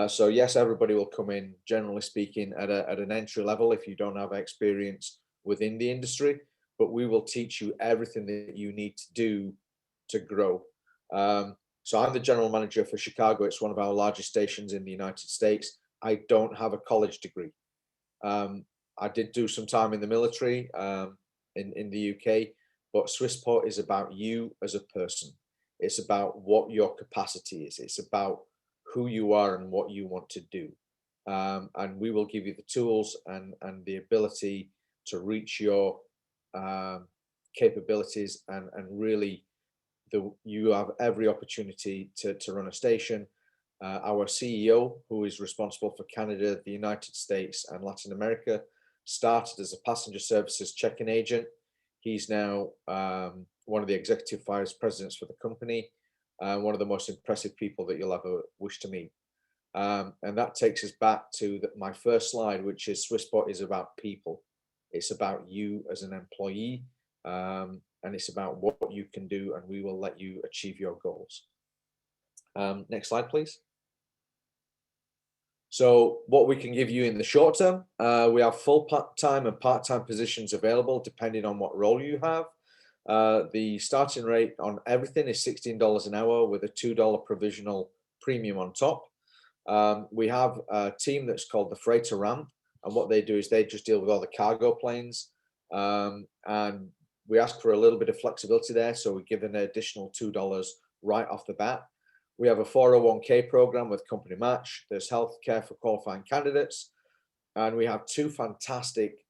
So yes, everybody will come in, generally speaking, at an entry level if you don't have experience within the industry, but we will teach you everything that you need to do to grow. So I'm the general manager for Chicago. It's one of our largest stations in the United States. I don't have a college degree. I did do some time in the military in the UK, but Swissport is about you as a person. It's about what your capacity is. It's about who you are and what you want to do. And we will give you the tools and the ability to reach your capabilities and really you have every opportunity to run a station. Our CEO, who is responsible for Canada, the United States, and Latin America, started as a passenger services check-in agent. He's now one of the executive vice presidents for the company, one of the most impressive people that you'll ever wish to meet. And that takes us back to my first slide, which is Swissport is about people. It's about you as an employee. And it's about what you can do, and we will let you achieve your goals. Next slide, please. So what we can give you in the short term, we have full-time and part-time positions available depending on what role you have. The starting rate on everything is $16 an hour with a $2 provisional premium on top. We have a team that's called the Freighter Ramp, and what they do is they just deal with all the cargo planes, and we ask for a little bit of flexibility there, so we give an additional $2 right off the bat. We have a 401k program with company match. There's healthcare for qualifying candidates, and we have 2 fantastic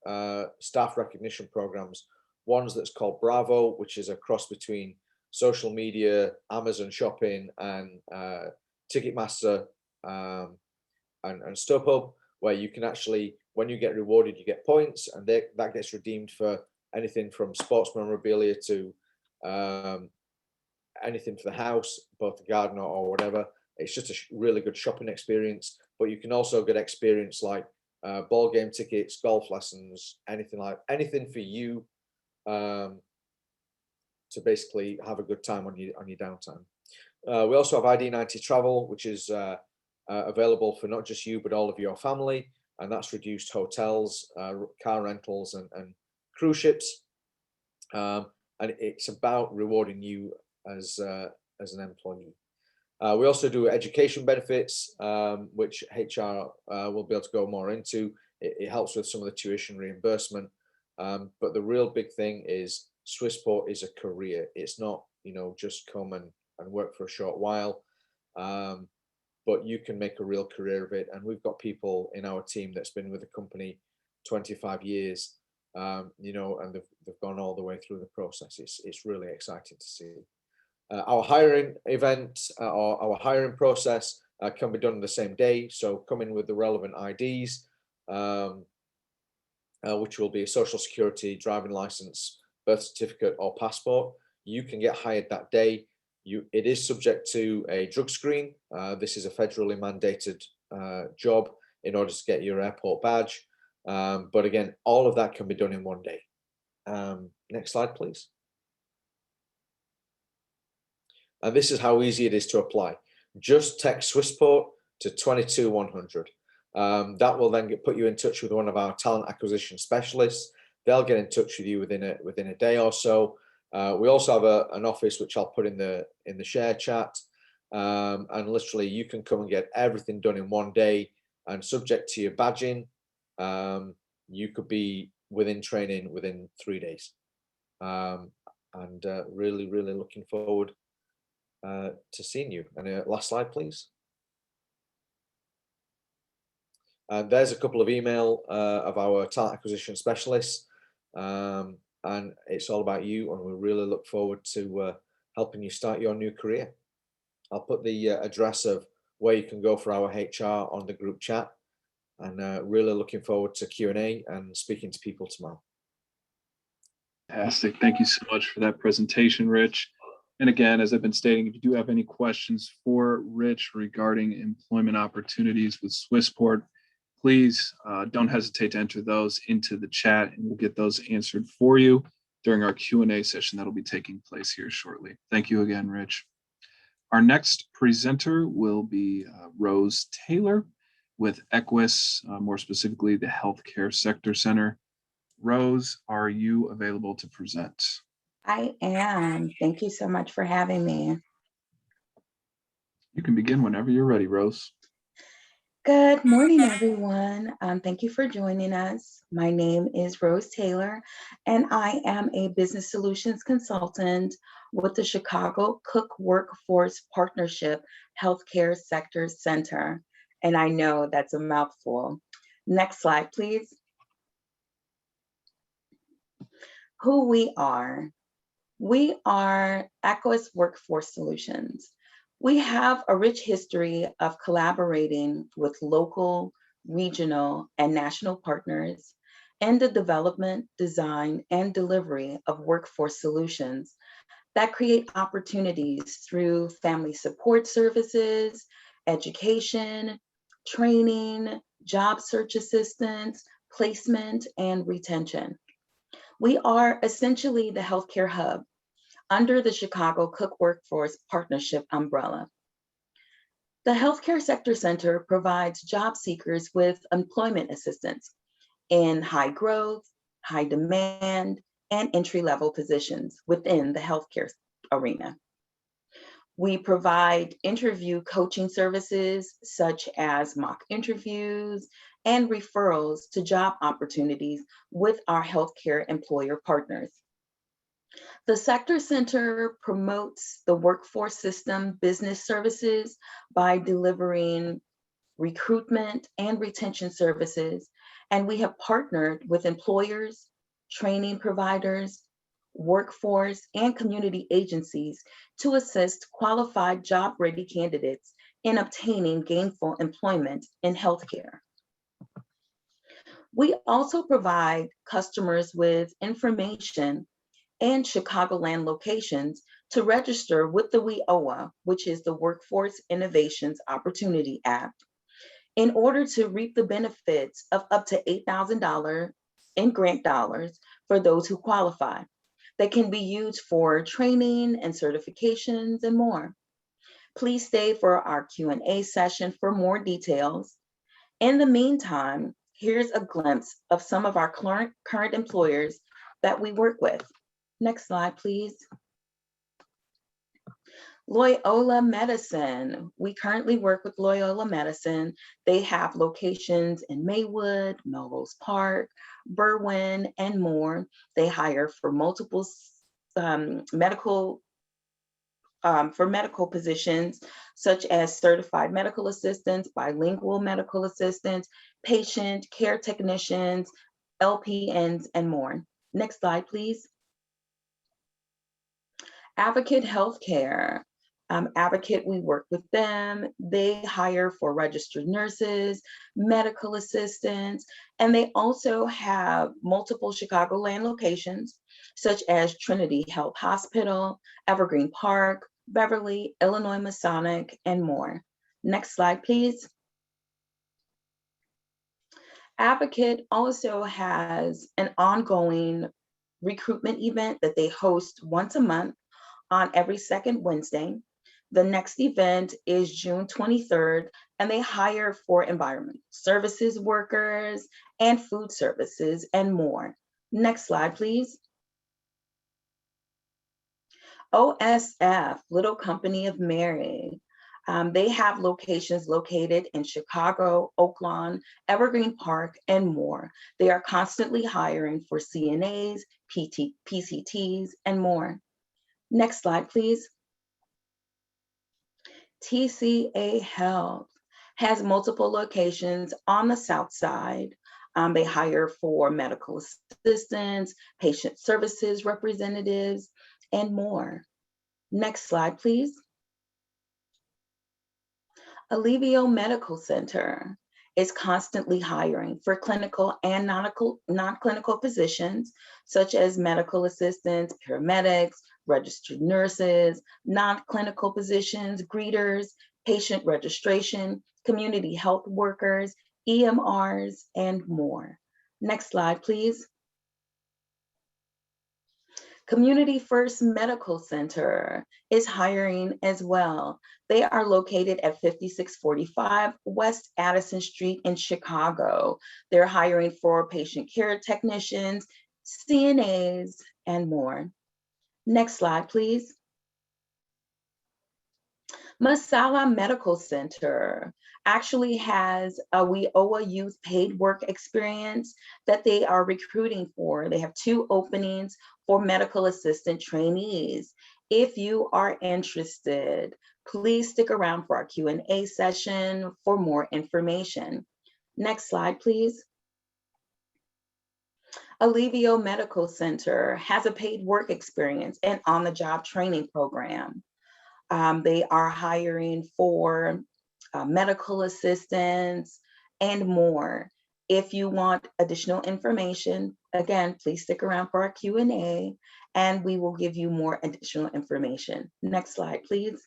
staff recognition programs. One's that's called Bravo, which is a cross between social media, Amazon shopping, and Ticketmaster and StubHub, where you can actually, when you get rewarded, you get points, and that gets redeemed for anything from sports memorabilia to anything for the house, both the garden or whatever. It's just a really good shopping experience, but you can also get experience like ball game tickets, golf lessons, anything for you to basically have a good time on your downtime. We also have ID90 travel, which is available for not just you, but all of your family. And that's reduced hotels, car rentals, and cruise ships. And it's about rewarding you as an employee. We also do education benefits, which HR will be able to go more into. It helps with some of the tuition reimbursement. But the real big thing is Swissport is a career. It's not, just come and work for a short while. But you can make a real career of it. And we've got people in our team that's been with the company 25 years, and they've gone all the way through the process. It's really exciting to see. Our hiring event or our hiring process can be done the same day. So come in with the relevant IDs, which will be a social security, driving license, birth certificate, or passport. You can get hired that day. It is subject to a drug screen. This is a federally mandated job in order to get your airport badge. But again, all of that can be done in one day. Next slide, please. And this is how easy it is to apply. Just text Swissport to 22100. That will then put you in touch with one of our talent acquisition specialists. They'll get in touch with you within a day or so. We also have an office which I'll put in the share chat, and literally you can come and get everything done in one day. And subject to your badging, you could be within training within 3 days. And really, really looking forward to seeing you. And last slide, please. There's a couple of email of our talent acquisition specialists, and it's all about you, and we really look forward to helping you start your new career. I'll put the address of where you can go for our HR on the group chat, and really looking forward to Q&A and speaking to people tomorrow. Fantastic. Thank you so much for that presentation, Rich. And again, as I've been stating, if you do have any questions for Rich regarding employment opportunities with Swissport, please don't hesitate to enter those into the chat, and we'll get those answered for you during our Q&A session that'll be taking place here shortly. Thank you again, Rich. Our next presenter will be Rose Taylor with Equus, more specifically the Healthcare Sector Center. Rose, are you available to present? I am. Thank you so much for having me. You can begin whenever you're ready, Rose. Good morning, everyone. Thank you for joining us. My name is Rose Taylor, and I am a business solutions consultant with the Chicago Cook Workforce Partnership Healthcare Sector Center. And I know that's a mouthful. Next slide, please. Who we are. We are Equus Workforce Solutions. We have a rich history of collaborating with local, regional, and national partners in the development, design, and delivery of workforce solutions that create opportunities through family support services, education, training, job search assistance, placement, and retention. We are essentially the healthcare hub under the Chicago Cook Workforce Partnership umbrella. The Healthcare Sector Center provides job seekers with employment assistance in high growth, high demand, and entry-level positions within the healthcare arena. We provide interview coaching services such as mock interviews and referrals to job opportunities with our healthcare employer partners. The Sector Center promotes the workforce system business services by delivering recruitment and retention services, and we have partnered with employers, training providers, workforce, and community agencies to assist qualified job-ready candidates in obtaining gainful employment in healthcare. We also provide customers with information and Chicagoland locations to register with the WIOA, which is the Workforce Innovations Opportunity Act, in order to reap the benefits of up to $8,000 in grant dollars for those who qualify that can be used for training and certifications and more. Please stay for our Q&A session for more details. In the meantime, here's a glimpse of some of our current employers that we work with. Next slide, please. Loyola Medicine. We currently work with Loyola Medicine. They have locations in Maywood, Melrose Park, Berwyn, and more. They hire for multiple medical positions, such as certified medical assistants, bilingual medical assistants, patient care technicians, LPNs, and more. Next slide, please. Advocate Healthcare. Advocate, we work with them. They hire for registered nurses, medical assistants, and they also have multiple Chicagoland locations, such as Trinity Health Hospital, Evergreen Park, Beverly, Illinois Masonic, and more. Next slide, please. Advocate also has an ongoing recruitment event that they host once a month on every second Wednesday. The next event is June 23rd, and they hire for environment services workers and food services and more. Next slide, please. OSF, Little Company of Mary. They have locations located in Chicago, Oaklawn, Evergreen Park, and more. They are constantly hiring for CNAs, PCTs, and more. Next slide, please. TCA Health has multiple locations on the South Side. They hire for medical assistants, patient services representatives, and more. Next slide, please. Alivio Medical Center is constantly hiring for clinical and non-clinical positions, such as medical assistants, paramedics, registered nurses, non-clinical positions, greeters, patient registration, community health workers, EMRs, and more. Next slide, please. Community First Medical Center is hiring as well. They are located at 5645 West Addison Street in Chicago. They're hiring for patient care technicians, CNAs, and more. Next slide, please. Maasal Medical Center actually has a WIOA youth paid work experience that they are recruiting for. They have 2 openings for medical assistant trainees. If you are interested, please stick around for our Q&A session for more information. Next slide, please. Alivio Medical Center has a paid work experience and on-the-job training program. They are hiring for medical assistants and more. If you want additional information, again, please stick around for our Q&A and we will give you more additional information. Next slide, please.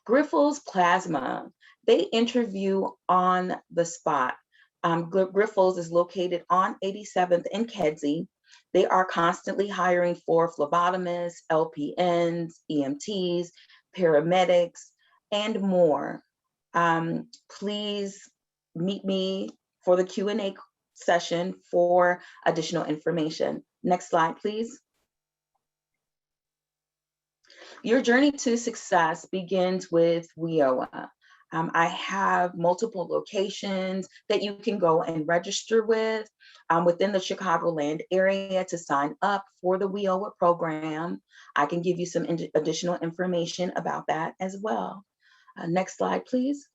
Grifols Plasma, they interview on the spot. Grifols is located on 87th and Kedzie. They are constantly hiring for phlebotomists, LPNs, EMTs, paramedics, and more. Please meet me for the Q&A session for additional information. Next slide, please. Your journey to success begins with WIOA. I have multiple locations that you can go and register with within the Chicagoland area to sign up for the WIOA program. I can give you some additional information about that as well. Next slide, please.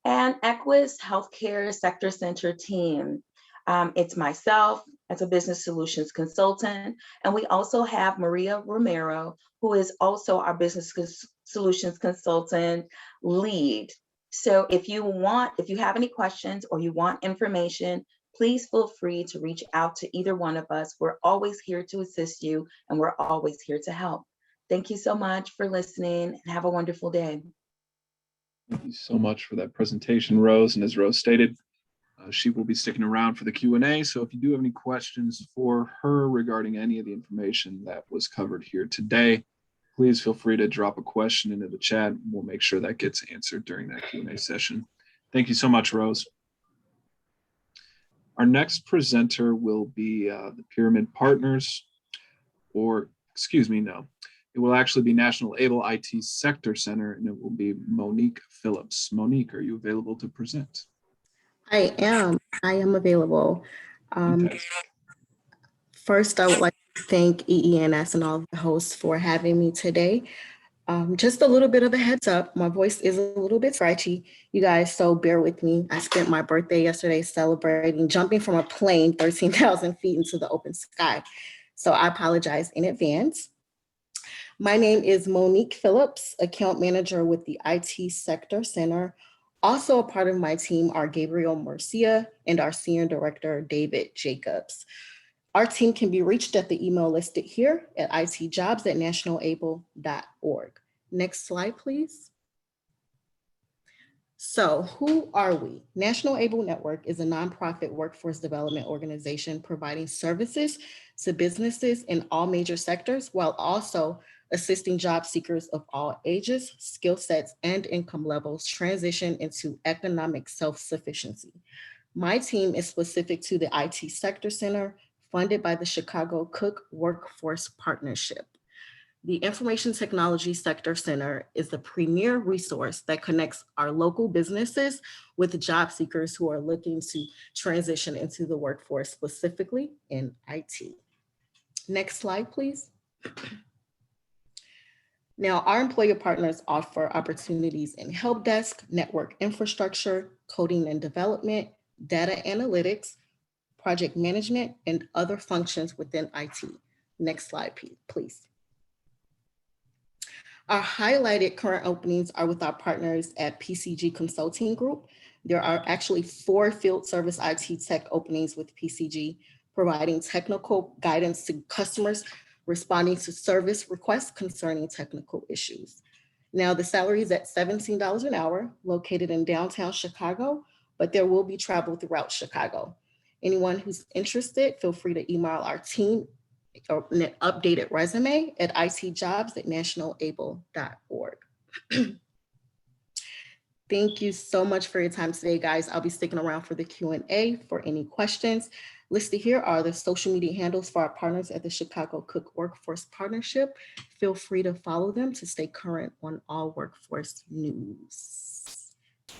And Equus Healthcare Sector Center team. It's myself as a business solutions consultant, and we also have Maria Romero, who is also our business solutions consultant lead. So if you have any questions or you want information, please feel free to reach out to either one of us. We're always here to assist you and we're always here to help. Thank you so much for listening and have a wonderful day. Thank you so much for that presentation, Rose. And as Rose stated, she will be sticking around for the Q&A. So if you do have any questions for her regarding any of the information that was covered here today, please feel free to drop a question into the chat. We'll make sure that gets answered during that Q&A session. Thank you so much, Rose. Our next presenter will be the Pyramid Partners. or excuse me, no. It will actually be National Able IT Sector Center, and it will be Monique Phillips. Monique, are you available to present? I am available. Fantastic. First, I would like to thank E&ES and all the hosts for having me today. Just a little bit of a heads up, my voice is a little bit scratchy, you guys, so bear with me. I spent my birthday yesterday celebrating jumping from a plane 13,000 feet into the open sky. So I apologize in advance. My name is Monique Phillips, account manager with the IT Sector Center. Also a part of my team are Gabriel Murcia and our senior director, David Jacobs. Our team can be reached at the email listed here at itjobs@nationalable.org. Next slide, please. So who are we? National Able Network is a nonprofit workforce development organization providing services to businesses in all major sectors while also assisting job seekers of all ages, skill sets, and income levels transition into economic self-sufficiency. My team is specific to the IT Sector Center, funded by the Chicago Cook Workforce Partnership. The Information Technology Sector Center is the premier resource that connects our local businesses with job seekers who are looking to transition into the workforce, specifically in IT. Next slide, please. Now, our employer partners offer opportunities in help desk, network infrastructure, coding and development, data analytics, project management, and other functions within IT. Next slide, please. Our highlighted current openings are with our partners at PCG Consulting Group. There are actually 4 field service IT tech openings with PCG, providing technical guidance to customers responding to service requests concerning technical issues. Now, the salary is at $17 an hour, located in downtown Chicago, but there will be travel throughout Chicago. Anyone who's interested, feel free to email our team or an updated resume at itjobs@nationalable.org. Thank you so much for your time today, guys. I'll be sticking around for the Q&A for any questions. Listed here are the social media handles for our partners at the Chicago Cook Workforce Partnership. Feel free to follow them to stay current on all workforce news.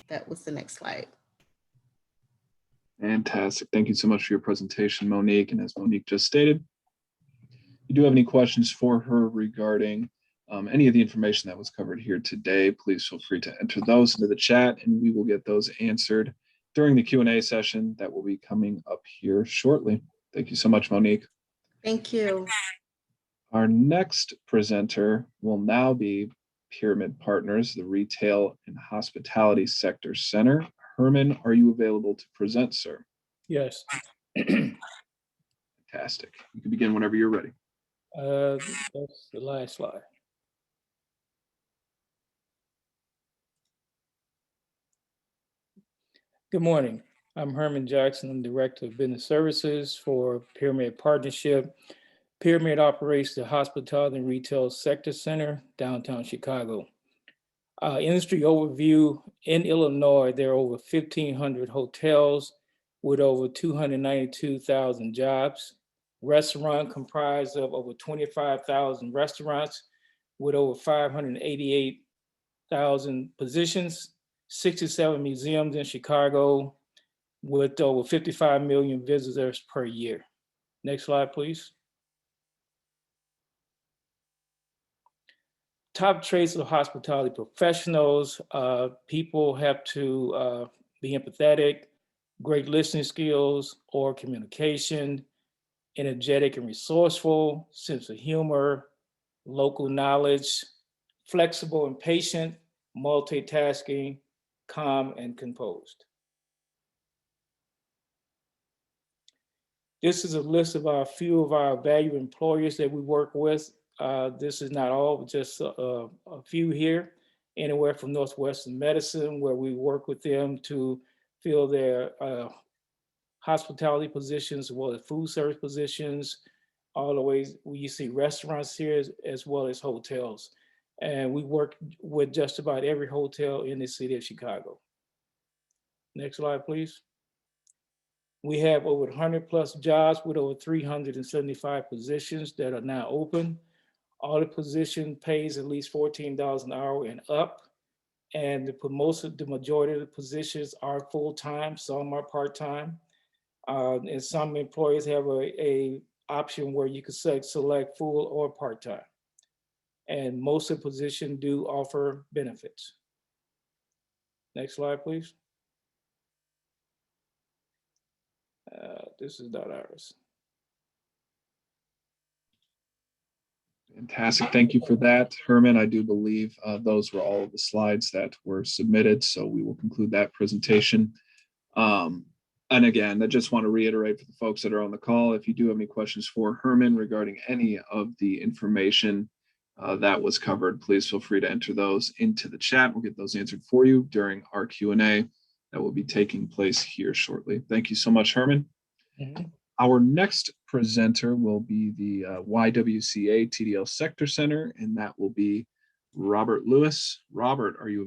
That was the next slide. Fantastic. Thank you so much for your presentation, Monique. And as Monique just stated, if you do have any questions for her regarding any of the information that was covered here today, please feel free to enter those into the chat and we will get those answered during the Q&A session that will be coming up here shortly. Thank you so much, Monique. Thank you. Our next presenter will now be Pyramid Partners, the Retail and Hospitality Sector Center. Herman, are you available to present, sir? Yes. Fantastic. You can begin whenever you're ready. That's the last slide. Good morning. I'm Herman Jackson. I'm Director of Business Services for Pyramid Partnership. Pyramid operates the Hospitality and Retail Sector Center, downtown Chicago. Industry overview: in Illinois, there are over 1,500 hotels with over 292,000 jobs. Restaurant comprised of over 25,000 restaurants with over 588,000 positions. 67 museums in Chicago with over 55 million visitors per year. Next slide, please. Top traits of hospitality professionals: people have to be empathetic, great listening skills or communication, energetic and resourceful, sense of humor, local knowledge, flexible and patient, multitasking, calm and composed. This is a list of a few of our valued employers that we work with. This is not all, just a few here. Anywhere from Northwestern Medicine, where we work with them to fill their hospitality positions, as well as food service positions, all the way, you see restaurants here as well as hotels. And we work with just about every hotel in the city of Chicago. Next slide, please. We have over 100+ jobs with over 375 positions that are now open. All the position pays at least $14 an hour and up. And the majority of the positions are full-time, some are part-time. And some employers have a option where you can select full or part-time. And most of the positions do offer benefits. Next slide, please. This is not ours. Fantastic. Thank you for that, Herman. I do believe those were all of the slides that were submitted, so we will conclude that presentation. And again, I just want to reiterate for the folks that are on the call, if you do have any questions for Herman regarding any of the information that was covered, please feel free to enter those into the chat. We'll get those answered for you during our Q&A that will be taking place here shortly. Thank you so much, Herman. Mm-hmm. Our next presenter will be the YWCA TDL Sector Center, and that will be Robert Lewis. Robert, are you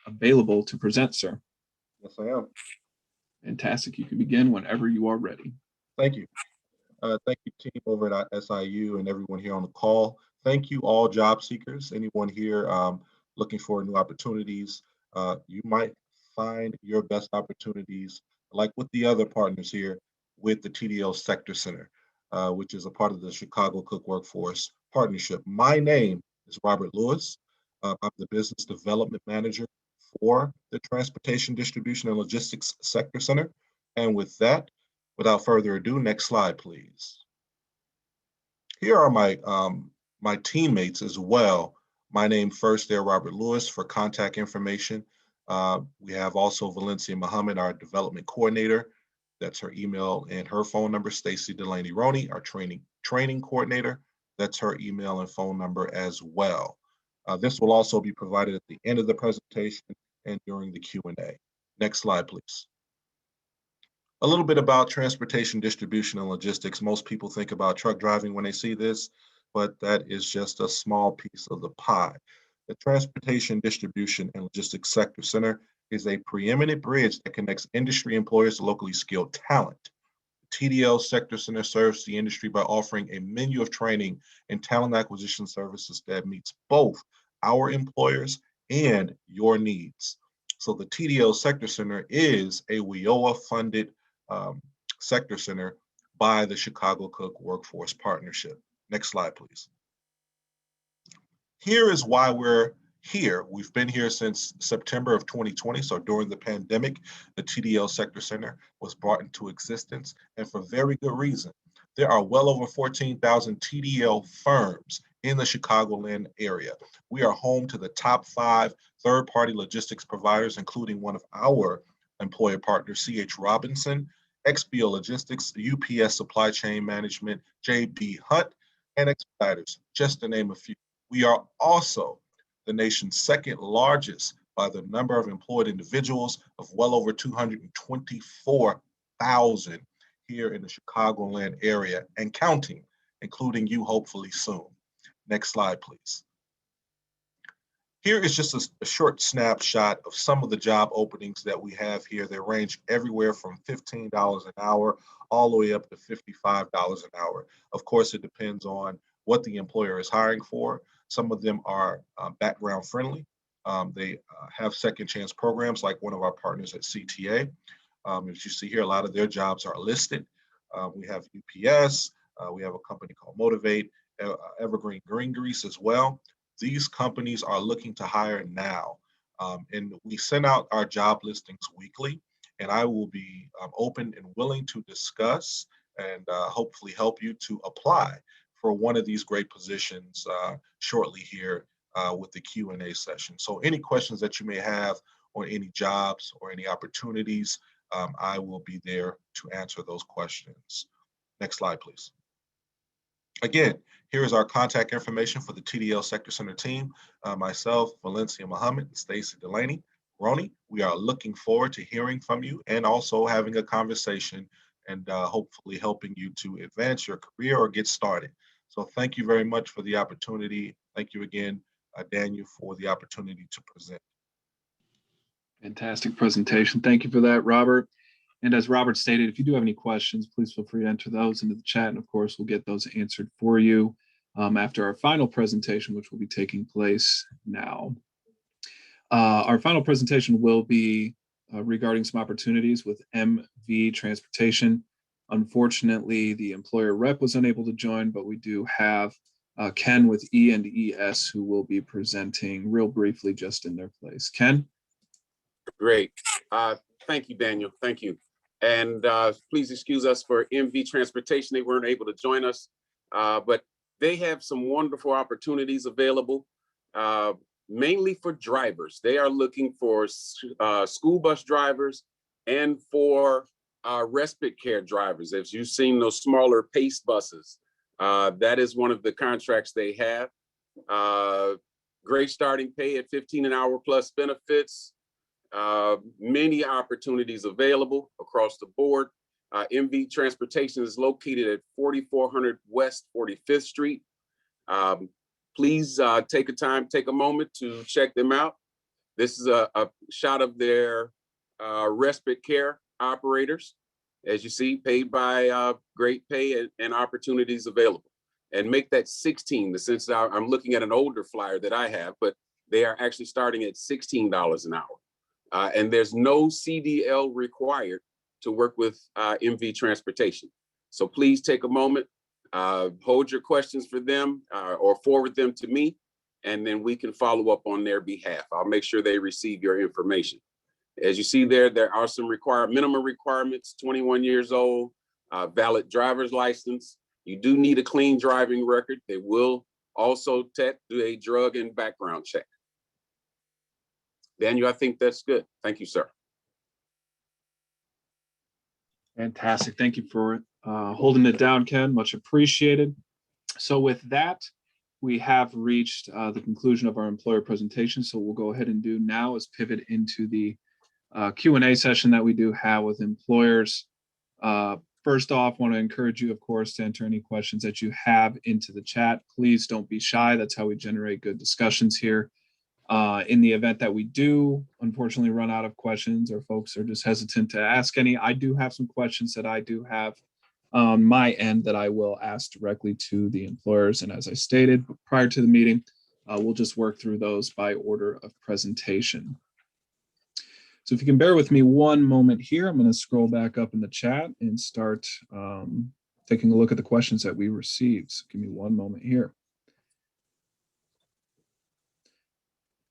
available to present, sir? Yes, I am. Fantastic. You can begin whenever you are ready. Thank you. Thank you, team over at SIU and everyone here on the call. Thank you, all job seekers, anyone here looking for new opportunities. You might find your best opportunities, like with the other partners here, with the TDL Sector Center, which is a part of the Chicago Cook Workforce Partnership. My name is Robert Lewis. I'm the Business Development Manager for the Transportation Distribution and Logistics Sector Center. And with that, without further ado, next slide, please. Here are my teammates as well. My name first there, Robert Lewis, for contact information. We have also Valencia Muhammad, our development coordinator. That's her email and her phone number. Stacy Delaney Roney, our training coordinator. That's her email and phone number as well. This will also be provided at the end of the presentation and during the Q&A. Next slide, please. A little bit about transportation, distribution, and logistics. Most people think about truck driving when they see this, but that is just a small piece of the pie. The Transportation, Distribution, and Logistics Sector Center is a preeminent bridge that connects industry employers to locally skilled talent. The TDL Sector Center serves the industry by offering a menu of training and talent acquisition services that meets both our employers and your needs. So the TDL Sector Center is a WIOA-funded sector center by the Chicago Cook Workforce Partnership. Next slide, please. Here is why we're here. We've been here since September of 2020. So during the pandemic, the TDL Sector Center was brought into existence, and for very good reason. There are well over 14,000 TDL firms in the Chicagoland area. We are home to the top 5 third-party logistics providers, including one of our employer partners, C.H. Robinson, XPO Logistics, UPS Supply Chain Management, J.B. Hunt, and Expeditors, just to name a few. We are also the nation's second largest by the number of employed individuals of well over 224,000 here in the Chicagoland area and counting, including you hopefully soon. Next slide, please. Here is just a short snapshot of some of the job openings that we have here. They range everywhere from $15 an hour all the way up to $55 an hour. Of course, it depends on what the employer is hiring for. Some of them are background friendly. They have second chance programs like one of our partners at CTA. As you see here, a lot of their jobs are listed. We have UPS, we have a company called Motivate, Evergreen Green Grease as well. These companies are looking to hire now. And we send out our job listings weekly, and I will be open and willing to discuss and hopefully help you to apply for one of these great positions shortly here with the Q&A session. So any questions that you may have on any jobs or any opportunities, I will be there to answer those questions. Next slide, please. Again, here is our contact information for the TDL Sector Center team. Myself, Valencia Muhammad, Stacy Delaney, Roney. We are looking forward to hearing from you and also having a conversation and hopefully helping you to advance your career or get started. So thank you very much for the opportunity. Thank you again, Daniel, for the opportunity to present. Fantastic presentation. Thank you for that, Robert. And as Robert stated, if you do have any questions, please feel free to enter those into the chat. And of course, we'll get those answered for you after our final presentation, which will be taking place now. Our final presentation will be regarding some opportunities with MV Transportation. Unfortunately, the employer rep was unable to join, but we do have Ken with E&ES who will be presenting real briefly just in their place. Ken? Great. Thank you, Daniel. Thank you. And please excuse us for MV Transportation. They weren't able to join us, but they have some wonderful opportunities available, mainly for drivers. They are looking for school bus drivers and for respite care drivers. As you've seen those smaller PACE buses, that is one of the contracts they have. Great starting pay at $15 an hour plus benefits. Many opportunities available across the board. MV Transportation is located at 4400 West 45th Street. Please take a moment to check them out. This is a shot of their respite care operators. As you see, paid by great pay and opportunities available. And make that 16, since I'm looking at an older flyer that I have, but they are actually starting at $16 an hour. And there's no CDL required to work with MV Transportation. So please take a moment, hold your questions for them or forward them to me, and then we can follow up on their behalf. I'll make sure they receive your information. As you see there are some minimum requirements: 21 years old, valid driver's license. You do need a clean driving record. They will also do a drug and background check. Daniel, I think that's good. Thank you, sir. Fantastic. Thank you for holding it down, Ken. Much appreciated. So with that, we have reached the conclusion of our employer presentation. So we'll go ahead and do now is pivot into the Q&A session that we do have with employers. First off, want to encourage you, of course, to enter any questions that you have into the chat. Please don't be shy. That's how we generate good discussions here. In the event that we do, unfortunately, run out of questions or folks are just hesitant to ask any, I do have some questions that I do have on my end that I will ask directly to the employers. And as I stated prior to the meeting, we'll just work through those by order of presentation. So if you can bear with me one moment here, I'm going to scroll back up in the chat and start taking a look at the questions that we received. So give me one moment here.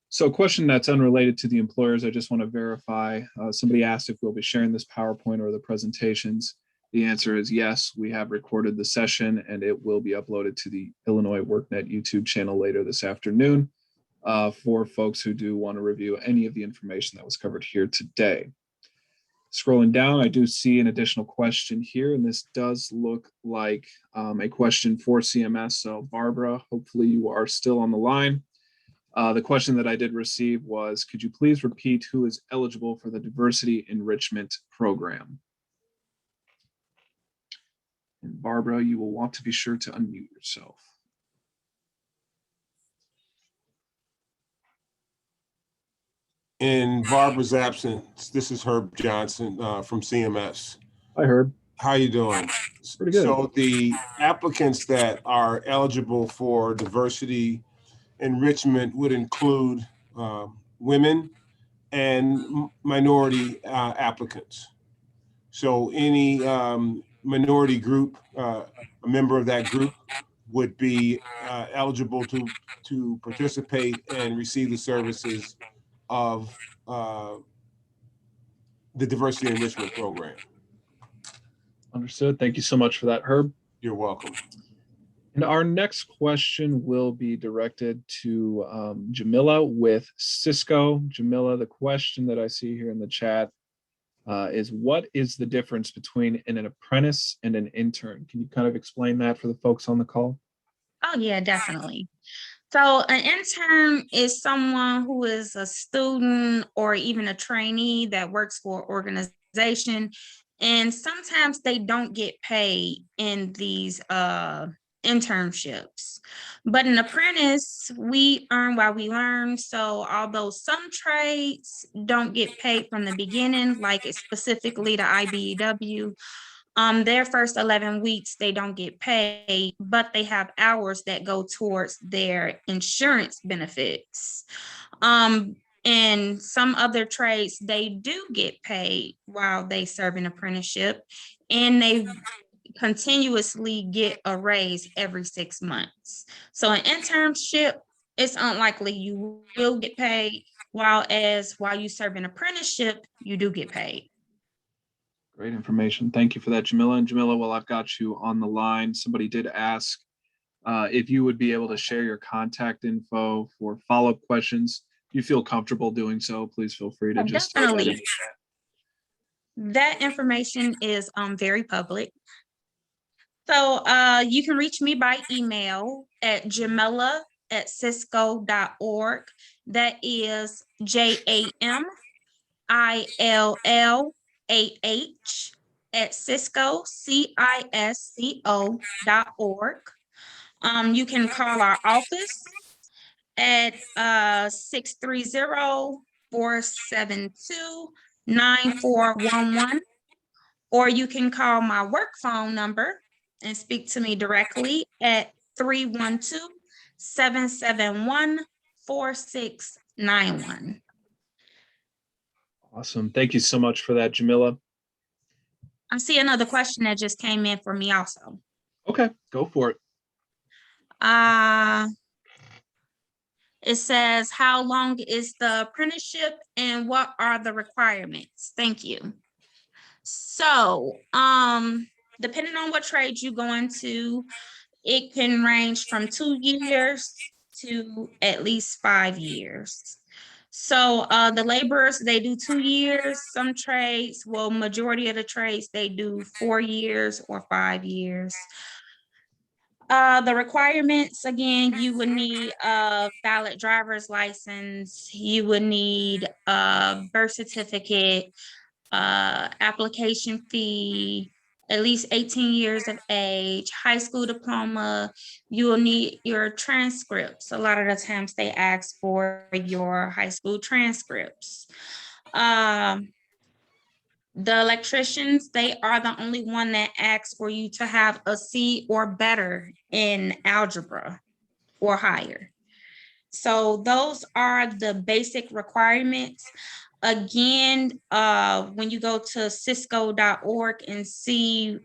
So a question that's unrelated to the employers, I just want to verify. Somebody asked if we'll be sharing this PowerPoint or the presentations. The answer is yes, we have recorded the session and it will be uploaded to the Illinois WorkNet YouTube channel later this afternoon for folks who do want to review any of the information that was covered here today. Scrolling down, I do see an additional question here, and this does look like a question for CMS. So Barbara, hopefully you are still on the line. The question that I did receive was, could you please repeat who is eligible for the diversity enrichment program? And Barbara, you will want to be sure to unmute yourself. In Barbara's absence, this is Herb Johnson from CMS. Hi, Herb. How you doing? Pretty good. So the applicants that are eligible for diversity enrichment would include women and minority applicants. So any minority group, a member of that group would be eligible to participate and receive the services of the diversity enrichment program. Understood. Thank you so much for that, Herb. You're welcome. And our next question will be directed to Jamila with Cisco. Jamila, the question that I see here in the chat is, what is the difference between an apprentice and an intern? Can you kind of explain that for the folks on the call? Oh, yeah, definitely. So an intern is someone who is a student or even a trainee that works for an organization, and sometimes they don't get paid in these internships. But an apprentice, we earn while we learn. So although some trades don't get paid from the beginning, like it's specifically the IBEW, their first 11 weeks, they don't get paid, but they have hours that go towards their insurance benefits. And some other trades, they do get paid while they serve an apprenticeship, and they continuously get a raise every 6 months. So an internship, it's unlikely you will get paid, while you serve an apprenticeship, you do get paid. Great information. Thank you for that, Jamila. And Jamila, while I've got you on the line, somebody did ask if you would be able to share your contact info for follow-up questions. If you feel comfortable doing so, please feel free to just type that in the Definitely. That information is very public. So you can reach me by email at jamila@cisco.org. That is JAMILLAH @cisco.org. You can call our office at 630-472-9411, or you can call my work phone number and speak to me directly at 312-771-4691. Awesome. Thank you so much for that, Jamila. I see another question that just came in for me also. Okay, go for it. It says, how long is the apprenticeship and what are the requirements? Thank you. So, depending on what trade you go into, it can range from 2 years to at least 5 years. So the laborers, they do 2 years. Some trades, well, majority of the trades, they do 4 years or 5 years. The requirements, again, you would need a valid driver's license. You would need a birth certificate, application fee, at least 18 years of age, high school diploma. You will need your transcripts. A lot of the times they ask for your high school transcripts. The electricians, they are the only one that asks for you to have a C or better in algebra or higher. So those are the basic requirements. Again, when you go to cisco.org and see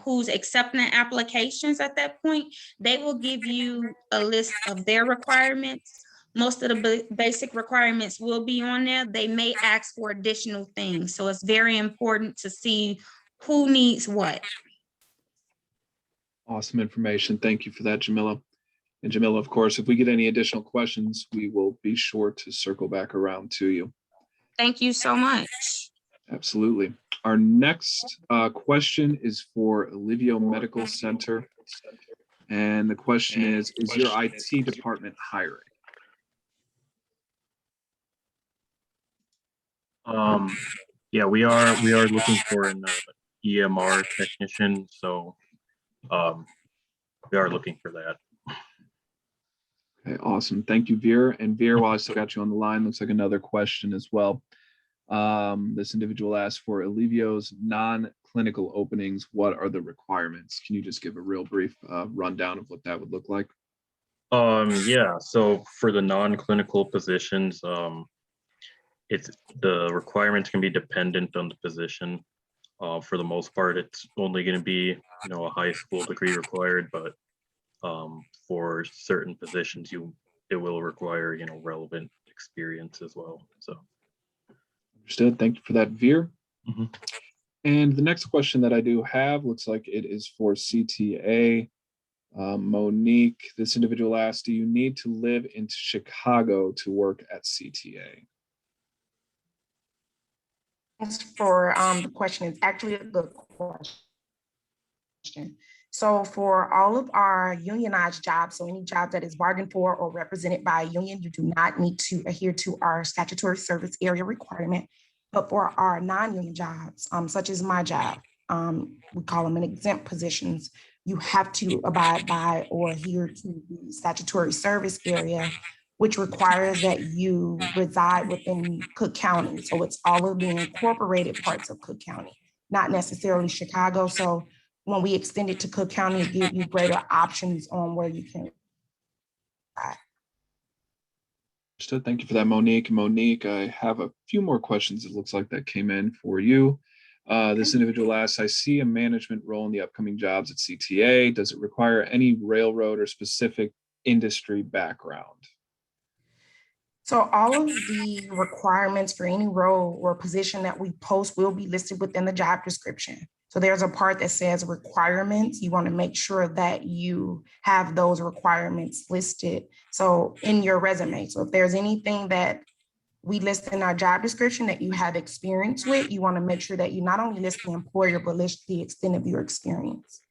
who's accepting the applications at that point, they will give you a list of their requirements. Most of the basic requirements will be on there. They may ask for additional things. So it's very important to see who needs what. Awesome information. Thank you for that, Jamila. And Jamila, of course, if we get any additional questions, we will be sure to circle back around to you. Thank you so much. Absolutely. Our next question is for Alivio Medical Center. And the question is your IT department hiring? Yeah, we are looking for an EMR technician, so we are looking for that. Okay, awesome. Thank you, Veer. And Veer, while I still got you on the line, looks like another question as well. This individual asked for Alivio's non-clinical openings. What are the requirements? Can you just give a real brief rundown of what that would look like? Yeah, so for the non-clinical positions, the requirements can be dependent on the position. For the most part, it's only going to be, a high school degree required, but for certain positions, it will require, relevant experience as well. So. Understood. Thank you for that, Veer. Mm-hmm. And the next question that I do have looks like it is for CTA. Monique, this individual asked, do you need to live in Chicago to work at CTA? Thanks for the question. It's actually a good question. So for all of our unionized jobs, so any job that is bargained for or represented by a union, you do not need to adhere to our statutory service area requirement. But for our non-union jobs, such as my job, we call them an exempt positions, you have to abide by or adhere to the statutory service area, which requires that you reside within Cook County. So it's all of the incorporated parts of Cook County, not necessarily Chicago. So when we extend it to Cook County, it gives you greater options on where you can reside. Understood. Thank you for that, Monique. Monique, I have a few more questions. It looks like that came in for you. This individual asks, I see a management role in the upcoming jobs at CTA. Does it require any railroad or specific industry background? So all of the requirements for any role or position that we post will be listed within the job description. So there's a part that says requirements. You want to make sure that you have those requirements listed. So in your resume. So if there's anything that we list in our job description that you have experience with, you want to make sure that you not only list the employer, but list the extent of your experience.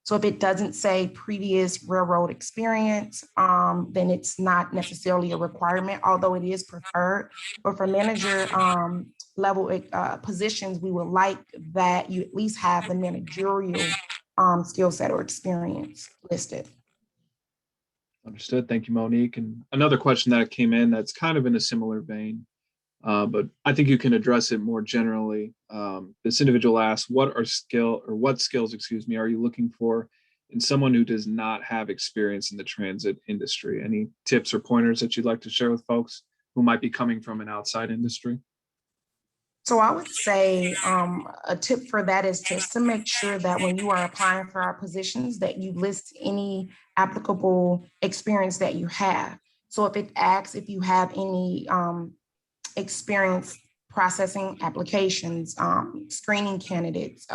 So if it doesn't say previous railroad experience, then it's not necessarily a requirement, although it is preferred. But for manager level positions, we would like that you at least have the managerial skill set or experience listed. Understood. Thank you, Monique. And another question that came in that's kind of in a similar vein, but I think you can address it more generally. This individual asks, what skills, are you looking for in someone who does not have experience in the transit industry? Any tips or pointers that you'd like to share with folks who might be coming from an outside industry? So I would say a tip for that is just to make sure that when you are applying for our positions that you list any applicable experience that you have. So if it asks if you have any experience processing applications, screening candidates,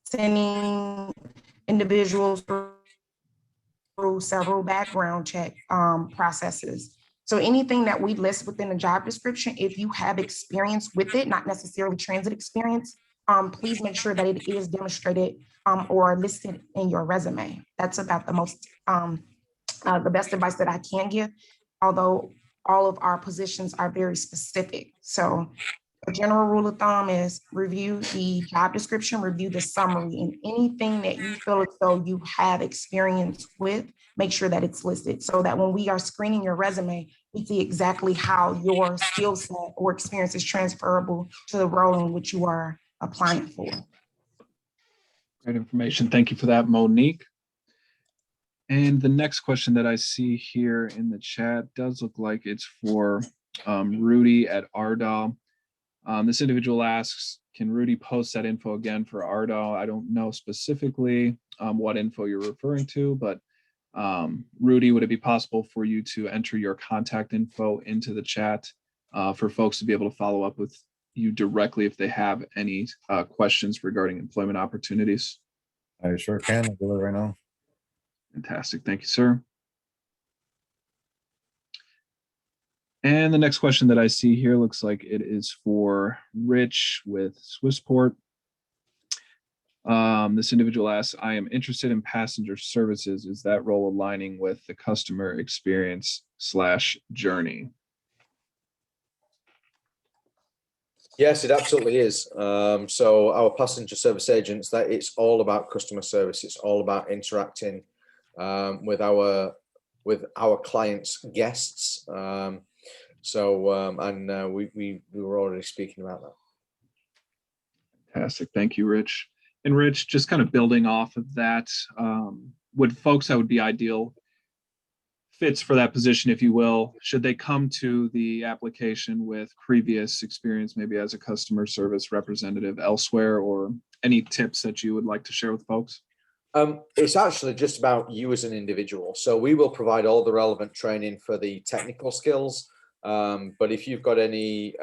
sending individuals through several background check processes. So anything that we list within the job description, if you have experience with it, not necessarily transit experience, please make sure that it is demonstrated or listed in your resume. That's about the best advice that I can give, although all of our positions are very specific. So a general rule of thumb is review the job description, review the summary, and anything that you feel as though you have experience with, make sure that it's listed so that when we are screening your resume, we see exactly how your skill set or experience is transferable to the role in which you are applying for. Great information. Thank you for that, Monique. And the next question that I see here in the chat does look like it's for Rudy at Ardagh. This individual asks, can Rudy post that info again for Ardagh? I don't know specifically what info you're referring to, but Rudy, would it be possible for you to enter your contact info into the chat for folks to be able to follow up with you directly if they have any questions regarding employment opportunities? I sure can. I'll do it right now. Fantastic. Thank you, sir. And the next question that I see here looks like it is for Rich with Swissport. This individual asks, I am interested in passenger services. Is that role aligning with the customer experience / journey? Yes, it absolutely is. So our passenger service agents, that it's all about customer service. It's all about interacting with our clients' guests. We were already speaking about that. Fantastic. Thank you, Rich. And Rich, just kind of building off of that, would folks that would be ideal fits for that position, if you will, should they come to the application with previous experience, maybe as a customer service representative elsewhere, or any tips that you would like to share with folks? It's actually just about you as an individual. So we will provide all the relevant training for the technical skills. But if you've got any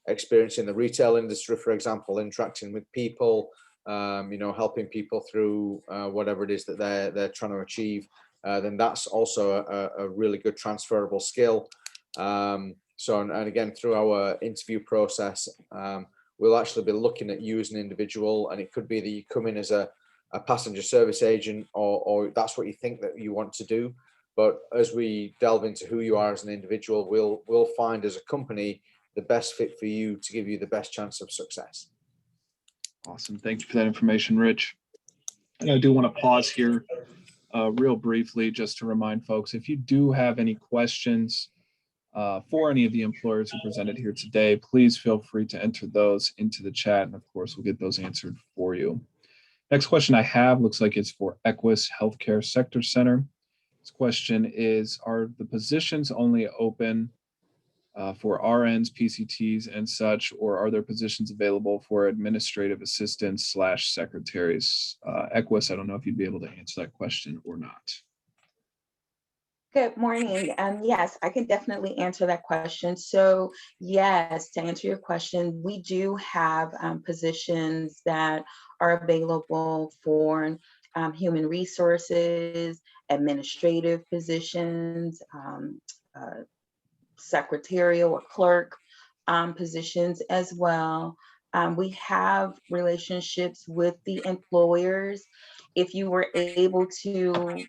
experience in the retail industry, for example, interacting with people, helping people through whatever it is that they're trying to achieve, then that's also a really good transferable skill. And again, through our interview process, we'll actually be looking at you as an individual, and it could be that you come in as a passenger service agent, or that's what you think that you want to do. But as we delve into who you are as an individual, we'll find as a company the best fit for you to give you the best chance of success. Awesome. Thank you for that information, Rich. And I do want to pause here real briefly just to remind folks, if you do have any questions for any of the employers who presented here today, please feel free to enter those into the chat. And of course, we'll get those answered for you. Next question I have looks like it's for Equus Healthcare Sector Center. This question is, are the positions only open for RNs, PCTs, and such, or are there positions available for administrative assistants / secretaries? Equus, I don't know if you'd be able to answer that question or not. Good morning. Yes, I can definitely answer that question. So yes, to answer your question, we do have positions that are available for human resources, administrative positions, secretarial or clerk positions as well. We have relationships with the employers. If you were able to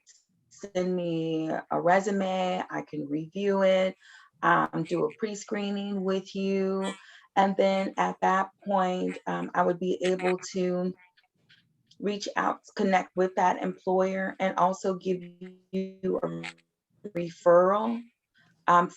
send me a resume, I can review it, do a pre-screening with you. And then at that point, I would be able to reach out, connect with that employer, and also give you a referral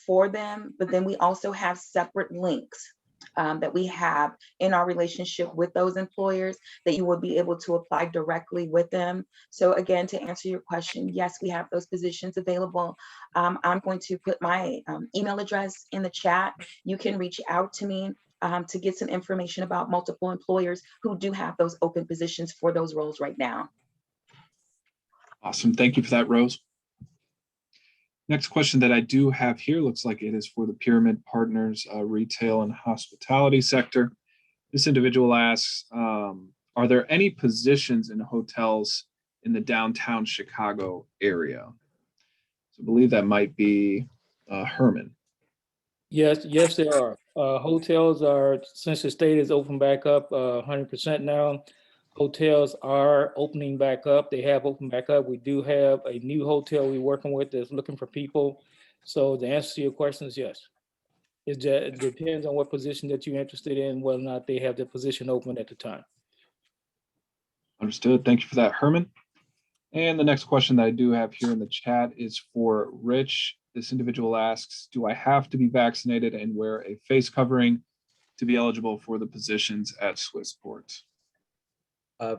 for them. But then we also have separate links that we have in our relationship with those employers that you will be able to apply directly with them. So again, to answer your question, yes, we have those positions available. I'm going to put my email address in the chat. You can reach out to me to get some information about multiple employers who do have those open positions for those roles right now. Awesome. Thank you for that, Rose. Next question that I do have here looks like it is for the Pyramid Partners retail and hospitality sector. This individual asks, are there any positions in hotels in the downtown Chicago area? So I believe that might be Herman. Yes, there are. Hotels are, since the state is open back up 100% now, hotels are opening back up. They have opened back up. We do have a new hotel we're working with that's looking for people. So the answer to your question is yes. It depends on what position that you're interested in, whether or not they have the position open at the time. Understood. Thank you for that, Herman. And the next question that I do have here in the chat is for Rich. This individual asks, do I have to be vaccinated and wear a face covering to be eligible for the positions at Swissport?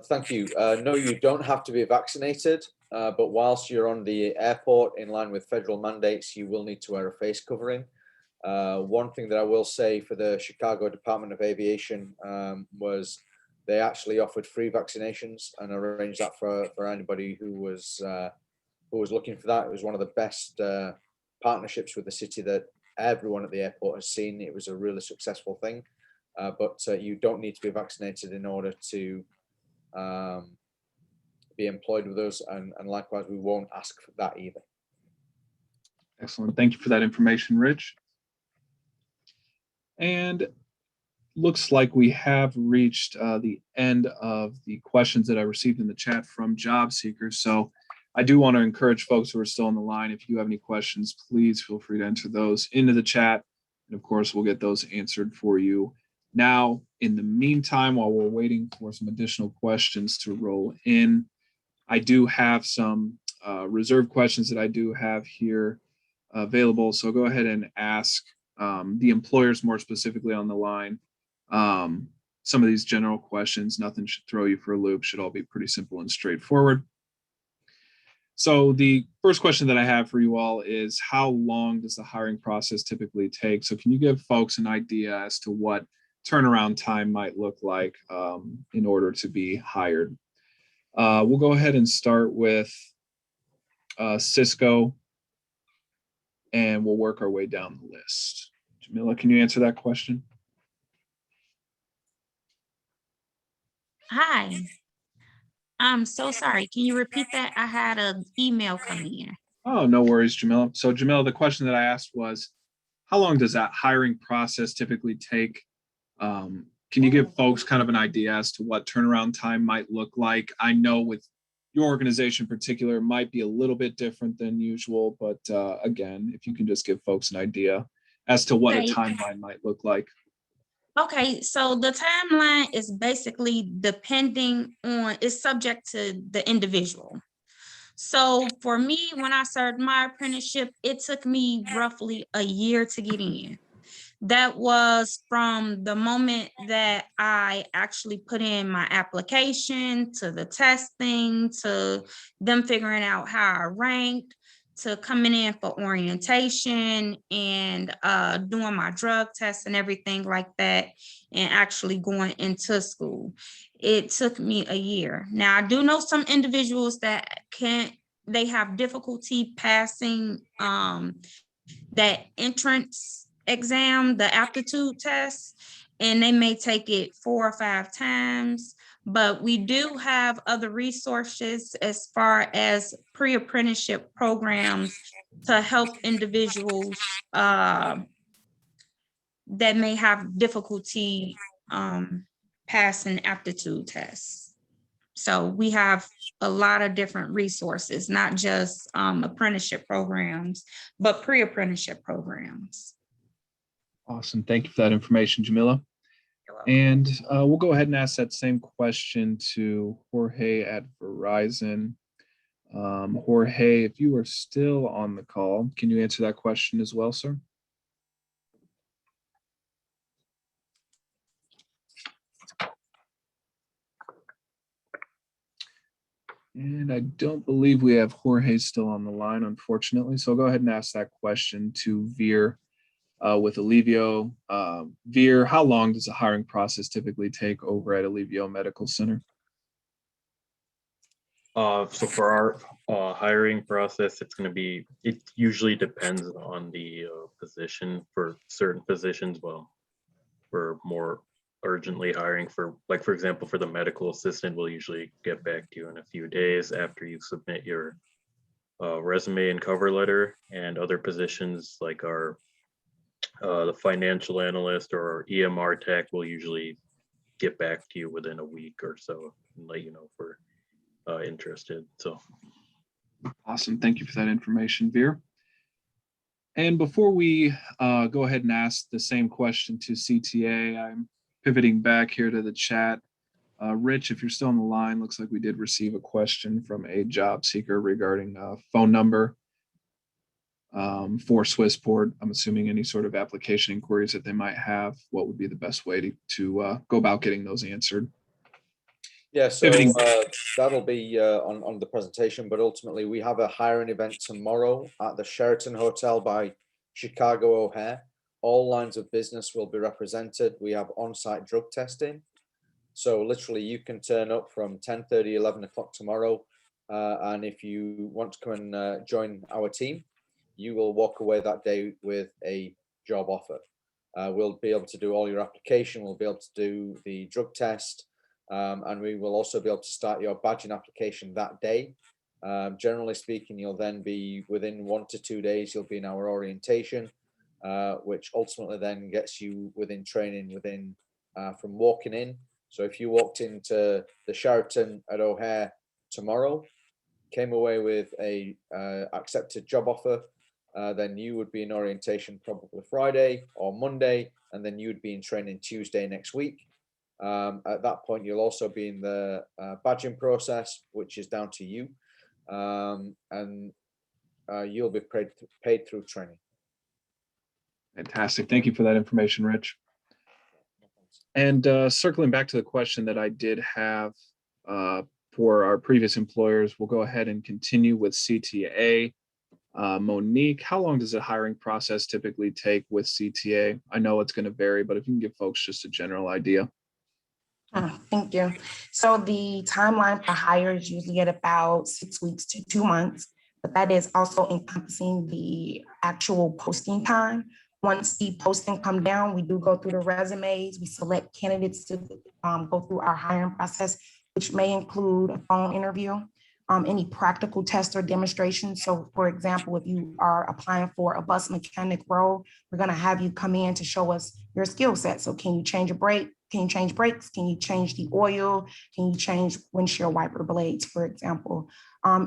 Thank you. No, you don't have to be vaccinated, but whilst you're on the airport in line with federal mandates, you will need to wear a face covering. One thing that I will say for the Chicago Department of Aviation was they actually offered free vaccinations and arranged that for anybody who was looking for that. It was one of the best partnerships with the city that everyone at the airport has seen. It was a really successful thing, but you don't need to be vaccinated in order to be employed with us, and likewise we won't ask for that either. Excellent. Thank you for that information, Rich. And looks like we have reached the end of the questions that I received in the chat from job seekers. So I do want to encourage folks who are still on the line, if you have any questions, please feel free to enter those into the chat. And of course, we'll get those answered for you. Now, in the meantime, while we're waiting for some additional questions to roll in, I do have some reserved questions that I do have here available. So go ahead and ask the employers more specifically on the line some of these general questions. Nothing should throw you for a loop, should all be pretty simple and straightforward. So the first question that I have for you all is, how long does the hiring process typically take? So can you give folks an idea as to what turnaround time might look like in order to be hired? We'll go ahead and start with Cisco, and we'll work our way down the list. Jamila, can you answer that question? Hi. I'm so sorry. Can you repeat that? I had an email coming in. Oh, no worries, Jamila. So Jamila, the question that I asked was, how long does that hiring process typically take? Can you give folks kind of an idea as to what turnaround time might look like? I know with your organization in particular, it might be a little bit different than usual, but again, if you can just give folks an idea as to what a timeline might look like. Okay, so the timeline is basically depending on, it's subject to the individual. So for me, when I started my apprenticeship, it took me roughly a year to get in. That was from the moment that I actually put in my application to the testing, to them figuring out how I ranked, to coming in for orientation and doing my drug tests and everything like that, and actually going into school. It took me a year. Now, I do know some individuals that they have difficulty passing that entrance exam, the aptitude test, and they may take it 4 or 5 times. But we do have other resources as far as pre-apprenticeship programs to help individuals that may have difficulty passing aptitude tests. So we have a lot of different resources, not just apprenticeship programs, but pre-apprenticeship programs. Awesome. Thank you for that information, Jamila. And we'll go ahead and ask that same question to Jorge at Verizon. Jorge, if you are still on the call, can you answer that question as well, sir? And I don't believe we have Jorge still on the line, unfortunately. So I'll go ahead and ask that question to Veer with Alivio. Veer, how long does the hiring process typically take over at Alivio Medical Center? So for our hiring process, it usually depends on the position. For certain positions, well, we're more urgently hiring for example, for the medical assistant, we'll usually get back to you in a few days after you submit your resume and cover letter. And other positions like our the financial analyst or our EMR tech will usually get back to you within a week or so and let you know if we're interested. So awesome. Thank you for that information, Veer. And before we go ahead and ask the same question to CTA, I'm pivoting back here to the chat. Rich, if you're still on the line, looks like we did receive a question from a job seeker regarding a phone number for Swissport. I'm assuming any sort of application inquiries that they might have. What would be the best way to go about getting those answered? Yeah, so that'll be on the presentation, but ultimately we have a hiring event tomorrow at the Sheraton Hotel by Chicago O'Hare. All lines of business will be represented. We have on-site drug testing. So literally you can turn up from 10:30, 11 o'clock tomorrow. And if you want to come and join our team, you will walk away that day with a job offer. We'll be able to do all your application. We'll be able to do the drug test. And we will also be able to start your badging application that day. Generally speaking, you'll then be within 1 to 2 days, you'll be in our orientation, which ultimately then gets you within training from walking in. So if you walked into the Sheraton at O'Hare tomorrow, came away with a accepted job offer, then you would be in orientation probably Friday or Monday, and then you would be in training Tuesday next week. At that point, you'll also be in the badging process, which is down to you, and you'll be paid through training. Fantastic. Thank you for that information, Rich. And circling back to the question that I did have for our previous employers, we'll go ahead and continue with CTA. Monique, how long does the hiring process typically take with CTA? I know it's going to vary, but if you can give folks just a general idea. Thank you. So the timeline for hire is usually at about 6 weeks to 2 months, but that is also encompassing the actual posting time. Once the posting come down, we do go through the resumes. We select candidates to go through our hiring process, which may include a phone interview, any practical test or demonstration. So for example, if you are applying for a bus mechanic role, we're gonna have you come in to show us your skill set. So can you change a brake? Can you change brakes? Can you change the oil? Can you change windshield wiper blades, for example?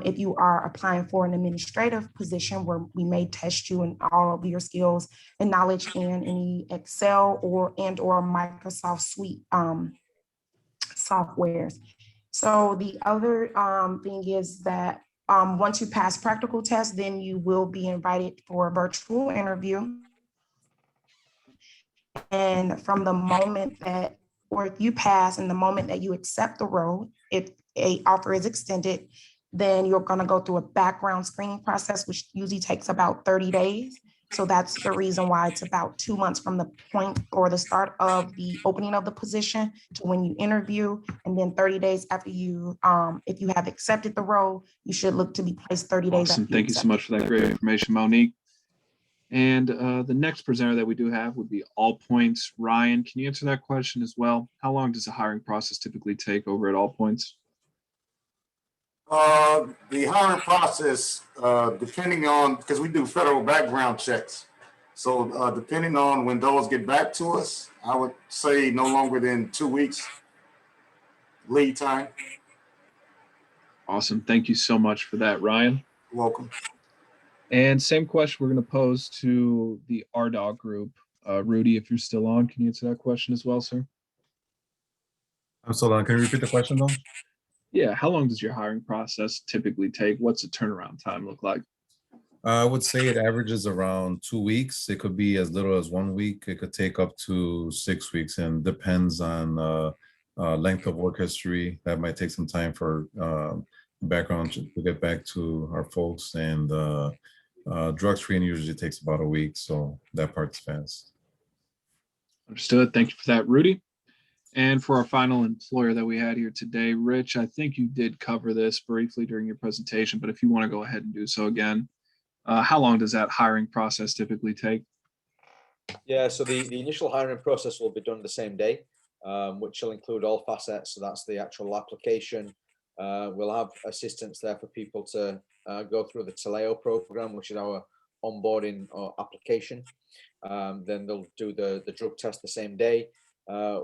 If you are applying for an administrative position where we may test you in all of your skills and knowledge in any Excel or Microsoft Suite softwares. So the other thing is that once you pass practical tests, then you will be invited for a virtual interview. And from the moment that, or if you pass and the moment that you accept the role, if a offer is extended, then you're going to go through a background screening process, which usually takes about 30 days. So that's the reason why it's about 2 months from the point or the start of the opening of the position to when you interview. And then 30 days after you, if you have accepted the role, you should look to be placed 30 days Awesome. after Thank you so much for that great information, Monique. And the next presenter that we do have would be All Points. Ryan, can you answer that question as well? How long does the hiring process typically take over at All Points? The hiring process, depending on, because we do federal background checks. So depending on when those get back to us, I would say no longer than 2 weeks lead time. Awesome. Thank you so much for that, Ryan. You're welcome. And same question we're going to pose to the RDOG group. Rudy, if you're still on, can you answer that question as well, sir? I'm still on. Can you repeat the question though? Yeah. How long does your hiring process typically take? What's the turnaround time look like? I would say it averages around 2 weeks. It could be as little as 1 week. It could take up to 6 weeks, and depends on length of work history. That might take some time for background to get back to our folks, and drug screening usually takes about a week, so that part's fast. Understood. Thank you for that, Rudy. And for our final employer that we had here today, Rich, I think you did cover this briefly during your presentation, but if you want to go ahead and do so again, how long does that hiring process typically take? Yeah, so the initial hiring process will be done the same day, which will include all facets. So that's the actual application. We'll have assistants there for people to go through the Taleo program, which is our onboarding or application. Then they'll do the drug test the same day.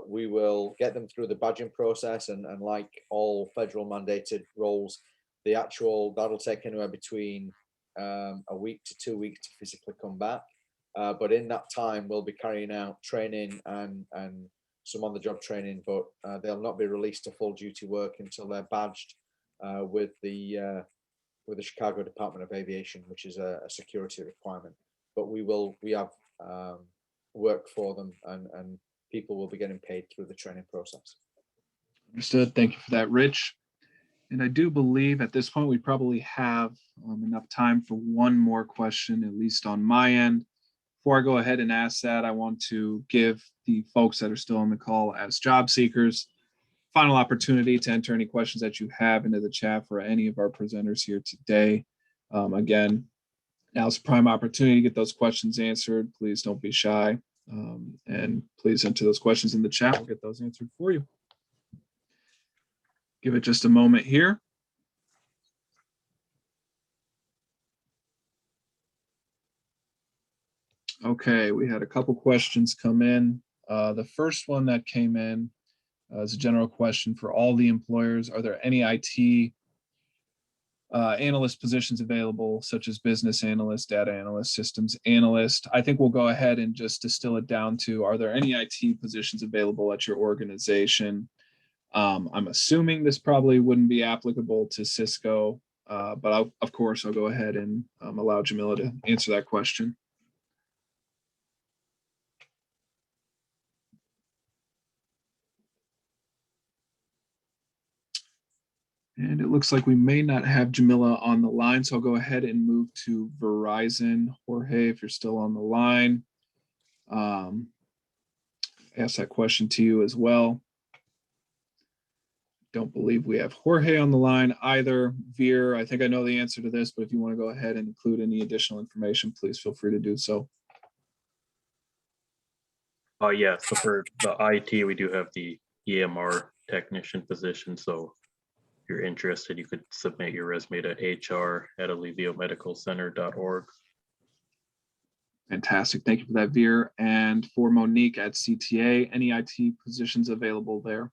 We will get them through the badging process, and like all federal mandated roles, that'll take anywhere between a week to 2 weeks to physically come back. But in that time, we'll be carrying out training and some on-the-job training, but they'll not be released to full duty work until they're badged with the Chicago Department of Aviation, which is a security requirement. But we have work for them, and people will be getting paid through the training process. Understood. Thank you for that, Rich. And I do believe at this point we probably have enough time for one more question, at least on my end. Before I go ahead and ask that, I want to give the folks that are still on the call as job seekers final opportunity to enter any questions that you have into the chat for any of our presenters here today. Again, now's a prime opportunity to get those questions answered. Please don't be shy. And please enter those questions in the chat. We'll get those answered for you. Give it just a moment here. Okay, we had a couple questions come in. The first one that came in is a general question for all the employers. Are there any IT analyst positions available, such as business analyst, data analyst, systems analyst? I think we'll go ahead and just distill it down to, are there any IT positions available at your organization? I'm assuming this probably wouldn't be applicable to Cisco, but of course, I'll go ahead and allow Jamila to answer that question. And it looks like we may not have Jamila on the line, so I'll go ahead and move to Verizon. Jorge, if you're still on the line, ask that question to you as well. Don't believe we have Jorge on the line either. Veer, I think I know the answer to this, but if you want to go ahead and include any additional information, please feel free to do so. Yeah, so for the IT, we do have the EMR technician position. So if you're interested, you could submit your resume to HR@AlivioMedicalCenter.org. Fantastic. Thank you for that, Veer. And for Monique at CTA, any IT positions available there?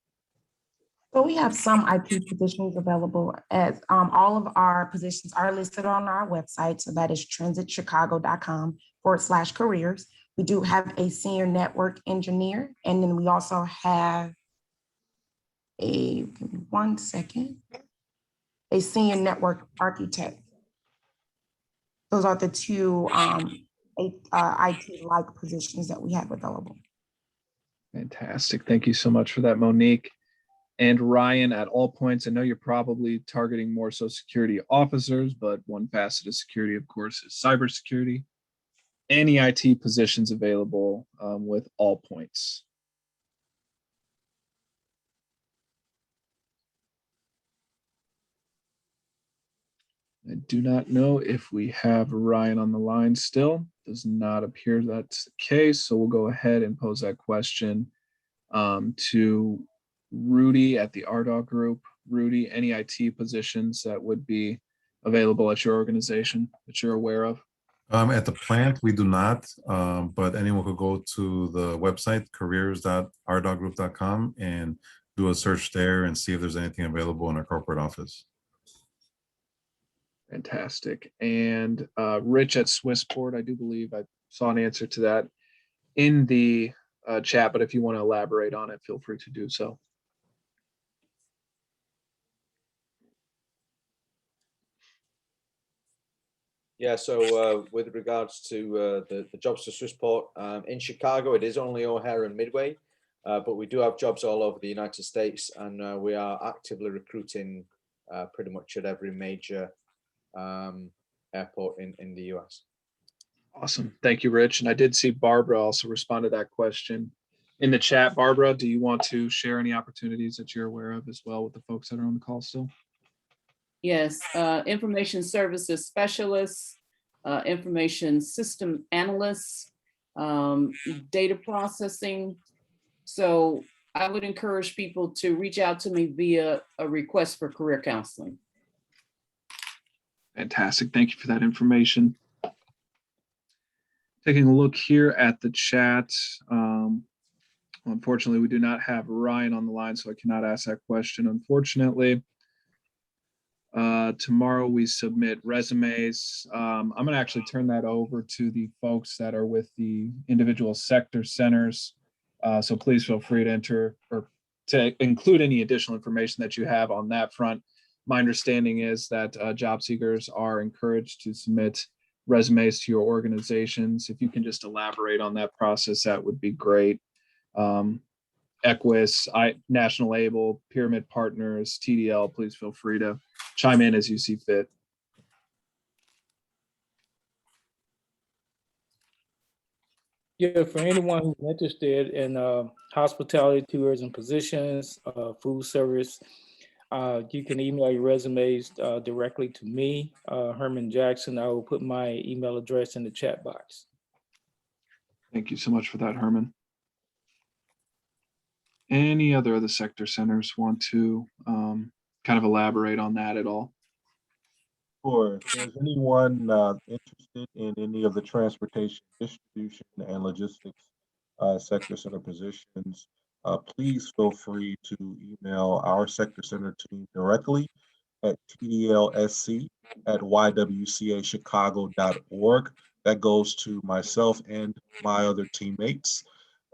So we have some IT positions available as all of our positions are listed on our website. So that is transitchicago.com/careers. We do have a senior network engineer, and then we also have give me 1 second, a senior network architect. Those are the two IT-like positions that we have available. Fantastic. Thank you so much for that, Monique. And Ryan, at all points, I know you're probably targeting more so security officers, but one facet of security, of course, is cybersecurity. Any IT positions available with all points? I do not know if we have Ryan on the line still. Does not appear that's the case. So we'll go ahead and pose that question to Rudy at the RDOC group. Rudy, any IT positions that would be available at your organization that you're aware of? At the plant, we do not, but anyone could go to the website, careers.rdogroup.com, and do a search there and see if there's anything available in our corporate office. Fantastic. And Rich at Swissport, I do believe I saw an answer to that in the chat, but if you want to elaborate on it, feel free to do so. Yeah, so with regards to the jobs to Swissport, in Chicago, it is only O'Hare and Midway, but we do have jobs all over the United States, and we are actively recruiting pretty much at every major airport in the US. Awesome. Thank you, Rich. And I did see Barbara also respond to that question in the chat. Barbara, do you want to share any opportunities that you're aware of as well with the folks that are on the call still? Yes, information services specialists, information system analysts, data processing. So I would encourage people to reach out to me via a request for career counseling. Fantastic. Thank you for that information. Taking a look here at the chat. Unfortunately, we do not have Ryan on the line, so I cannot ask that question, unfortunately. Tomorrow we submit resumes. I'm going to actually turn that over to the folks that are with the individual sector centers. So please feel free to enter or to include any additional information that you have on that front. My understanding is that job seekers are encouraged to submit resumes to your organizations. If you can just elaborate on that process, that would be great. Equus, National Able, Pyramid Partners, TDL, please feel free to chime in as you see fit. Yeah, for anyone who's interested in hospitality, tourism positions, food service, you can email your resumes directly to me, Herman Jackson. I will put my email address in the chat box. Thank you so much for that, Herman. Any other of the sector centers want to kind of elaborate on that at all? Sure. If there's anyone interested in any of the transportation, distribution, and logistics sector center positions, please feel free to email our sector center team directly at tdlsc@ywcachicago.org. That goes to myself and my other teammates.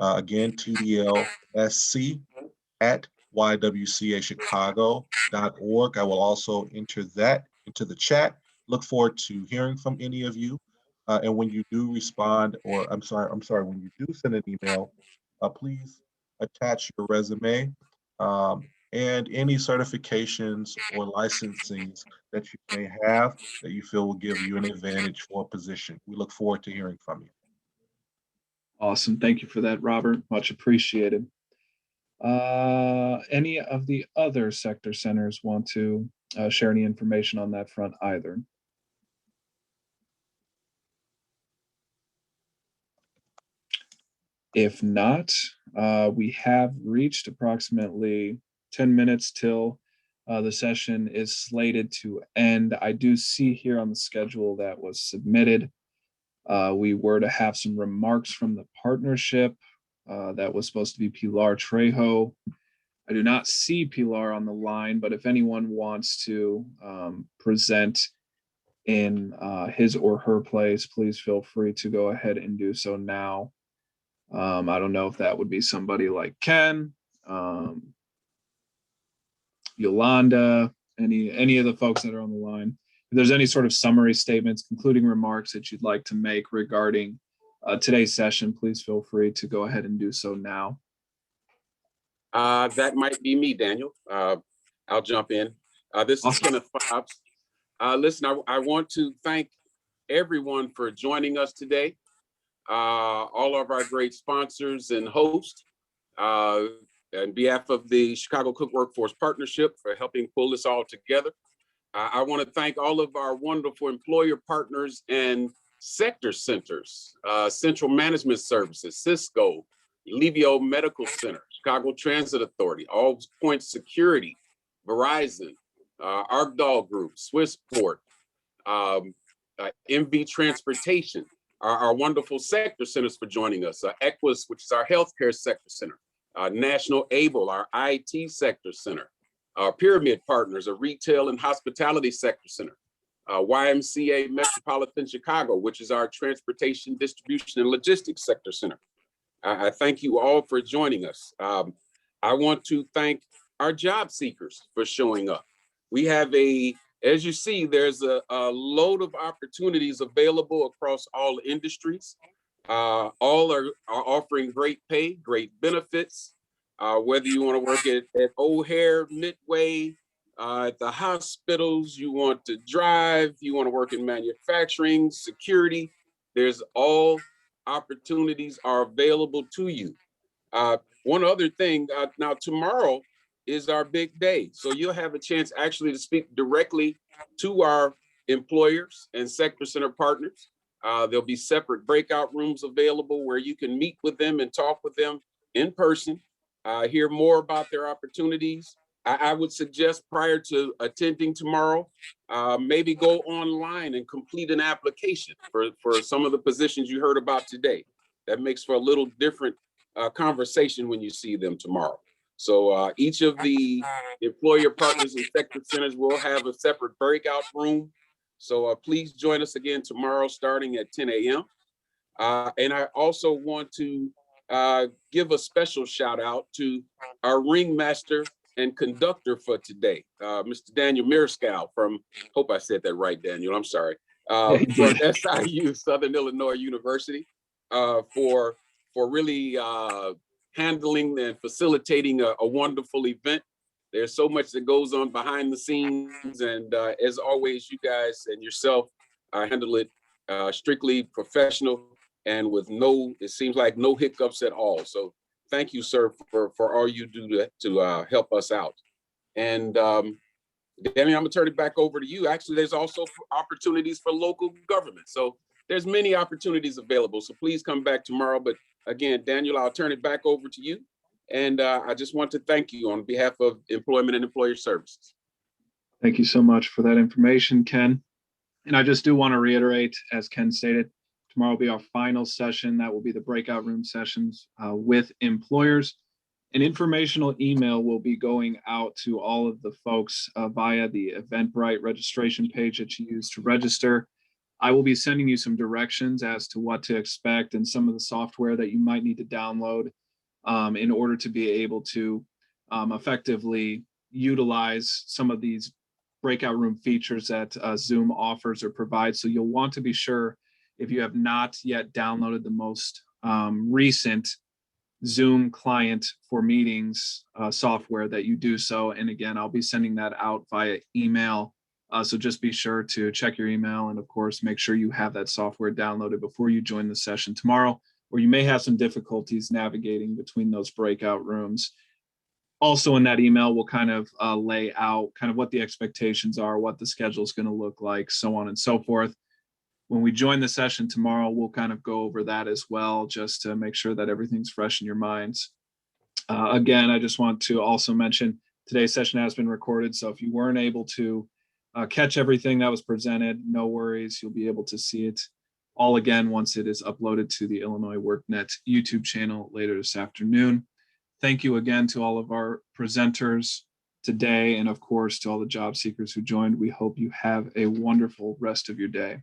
Again, tdlsc@ywcachicago.org. I will also enter that into the chat. Look forward to hearing from any of you. And when you do respond, or I'm sorry, when you do send an email, please attach your resume and any certifications or licensings that you may have that you feel will give you an advantage for a position. We look forward to hearing from you. Awesome. Thank you for that, Robert. Much appreciated. Any of the other sector centers want to share any information on that front either? If not, we have reached approximately 10 minutes till the session is slated to end. I do see here on the schedule that was submitted We were to have some remarks from the partnership. That was supposed to be Pilar Trejo. I do not see Pilar on the line, but if anyone wants to present in his or her place, please feel free to go ahead and do so now. I don't know if that would be somebody like Ken, Yolanda, any of the folks that are on the line. If there's any sort of summary statements, concluding remarks that you'd like to make regarding today's session, please feel free to go ahead and do so now. That might be me, Daniel. I'll jump in. This is Kenneth Fobbs. Listen, I want to thank everyone for joining us today. All of our great sponsors and hosts, on behalf of the Chicago Cook Workforce Partnership for helping pull this all together. I want to thank all of our wonderful employer partners and sector centers, Central Management Services, Cisco, Levio Medical Center, Chicago Transit Authority, All Points Security, Verizon, Arcdal Group, Swissport, MV Transportation, our wonderful sector centers for joining us, Equus, which is our healthcare sector center, National Able, our IT sector center, our Pyramid Partners, a retail and hospitality sector center, YMCA Metropolitan Chicago, which is our transportation, distribution, and logistics sector center. I thank you all for joining us. I want to thank our job seekers for showing up. We have as you see, there's a load of opportunities available across all industries. All are offering great pay, great benefits, whether you want to work at O'Hare, Midway, at the hospitals, you want to drive, you want to work in manufacturing, security, there's all opportunities are available to you. One other thing, now tomorrow is our big day. So you'll have a chance actually to speak directly to our employers and sector center partners. There'll be separate breakout rooms available where you can meet with them and talk with them in person, hear more about their opportunities. I would suggest prior to attending tomorrow, maybe go online and complete an application for some of the positions you heard about today. That makes for a little different conversation when you see them tomorrow. So each of the employer partners and sector centers will have a separate breakout room. So please join us again tomorrow starting at 10 a.m. And I also want to give a special shout out to our ringmaster and conductor for today, Mr. Daniel Mirskow from, hope I said that right, Daniel, I'm sorry, from SIU, Southern Illinois University, for really handling and facilitating a wonderful event. There's so much that goes on behind the scenes, and as always, you guys and yourself handle it strictly professional and with it seems like no hiccups at all. So thank you, sir, for all you do to help us out. And Danny, I'm gonna turn it back over to you. Actually, there's also opportunities for local government. So there's many opportunities available. So please come back tomorrow. But again, Daniel, I'll turn it back over to you. And I just want to thank you on behalf of Employment and Employer Services. Thank you so much for that information, Ken. And I just do want to reiterate, as Ken stated, tomorrow will be our final session. That will be the breakout room sessions with employers. An informational email will be going out to all of the folks via the Eventbrite registration page that you use to register. I will be sending you some directions as to what to expect and some of the software that you might need to download in order to be able to effectively utilize some of these breakout room features that Zoom offers or provides. So you'll want to be sure, if you have not yet downloaded the most recent Zoom client for meetings software, that you do so. And again, I'll be sending that out via email. So just be sure to check your email, and of course, make sure you have that software downloaded before you join the session tomorrow, or you may have some difficulties navigating between those breakout rooms. Also in that email, we'll kind of lay out kind of what the expectations are, what the schedule is going to look like, so on and so forth. When we join the session tomorrow, we'll kind of go over that as well, just to make sure that everything's fresh in your minds. Again, I just want to also mention today's session has been recorded. So if you weren't able to catch everything that was presented, no worries, you'll be able to see it all again once it is uploaded to the Illinois WorkNet YouTube channel later this afternoon. Thank you again to all of our presenters today, and of course to all the job seekers who joined. We hope you have a wonderful rest of your day.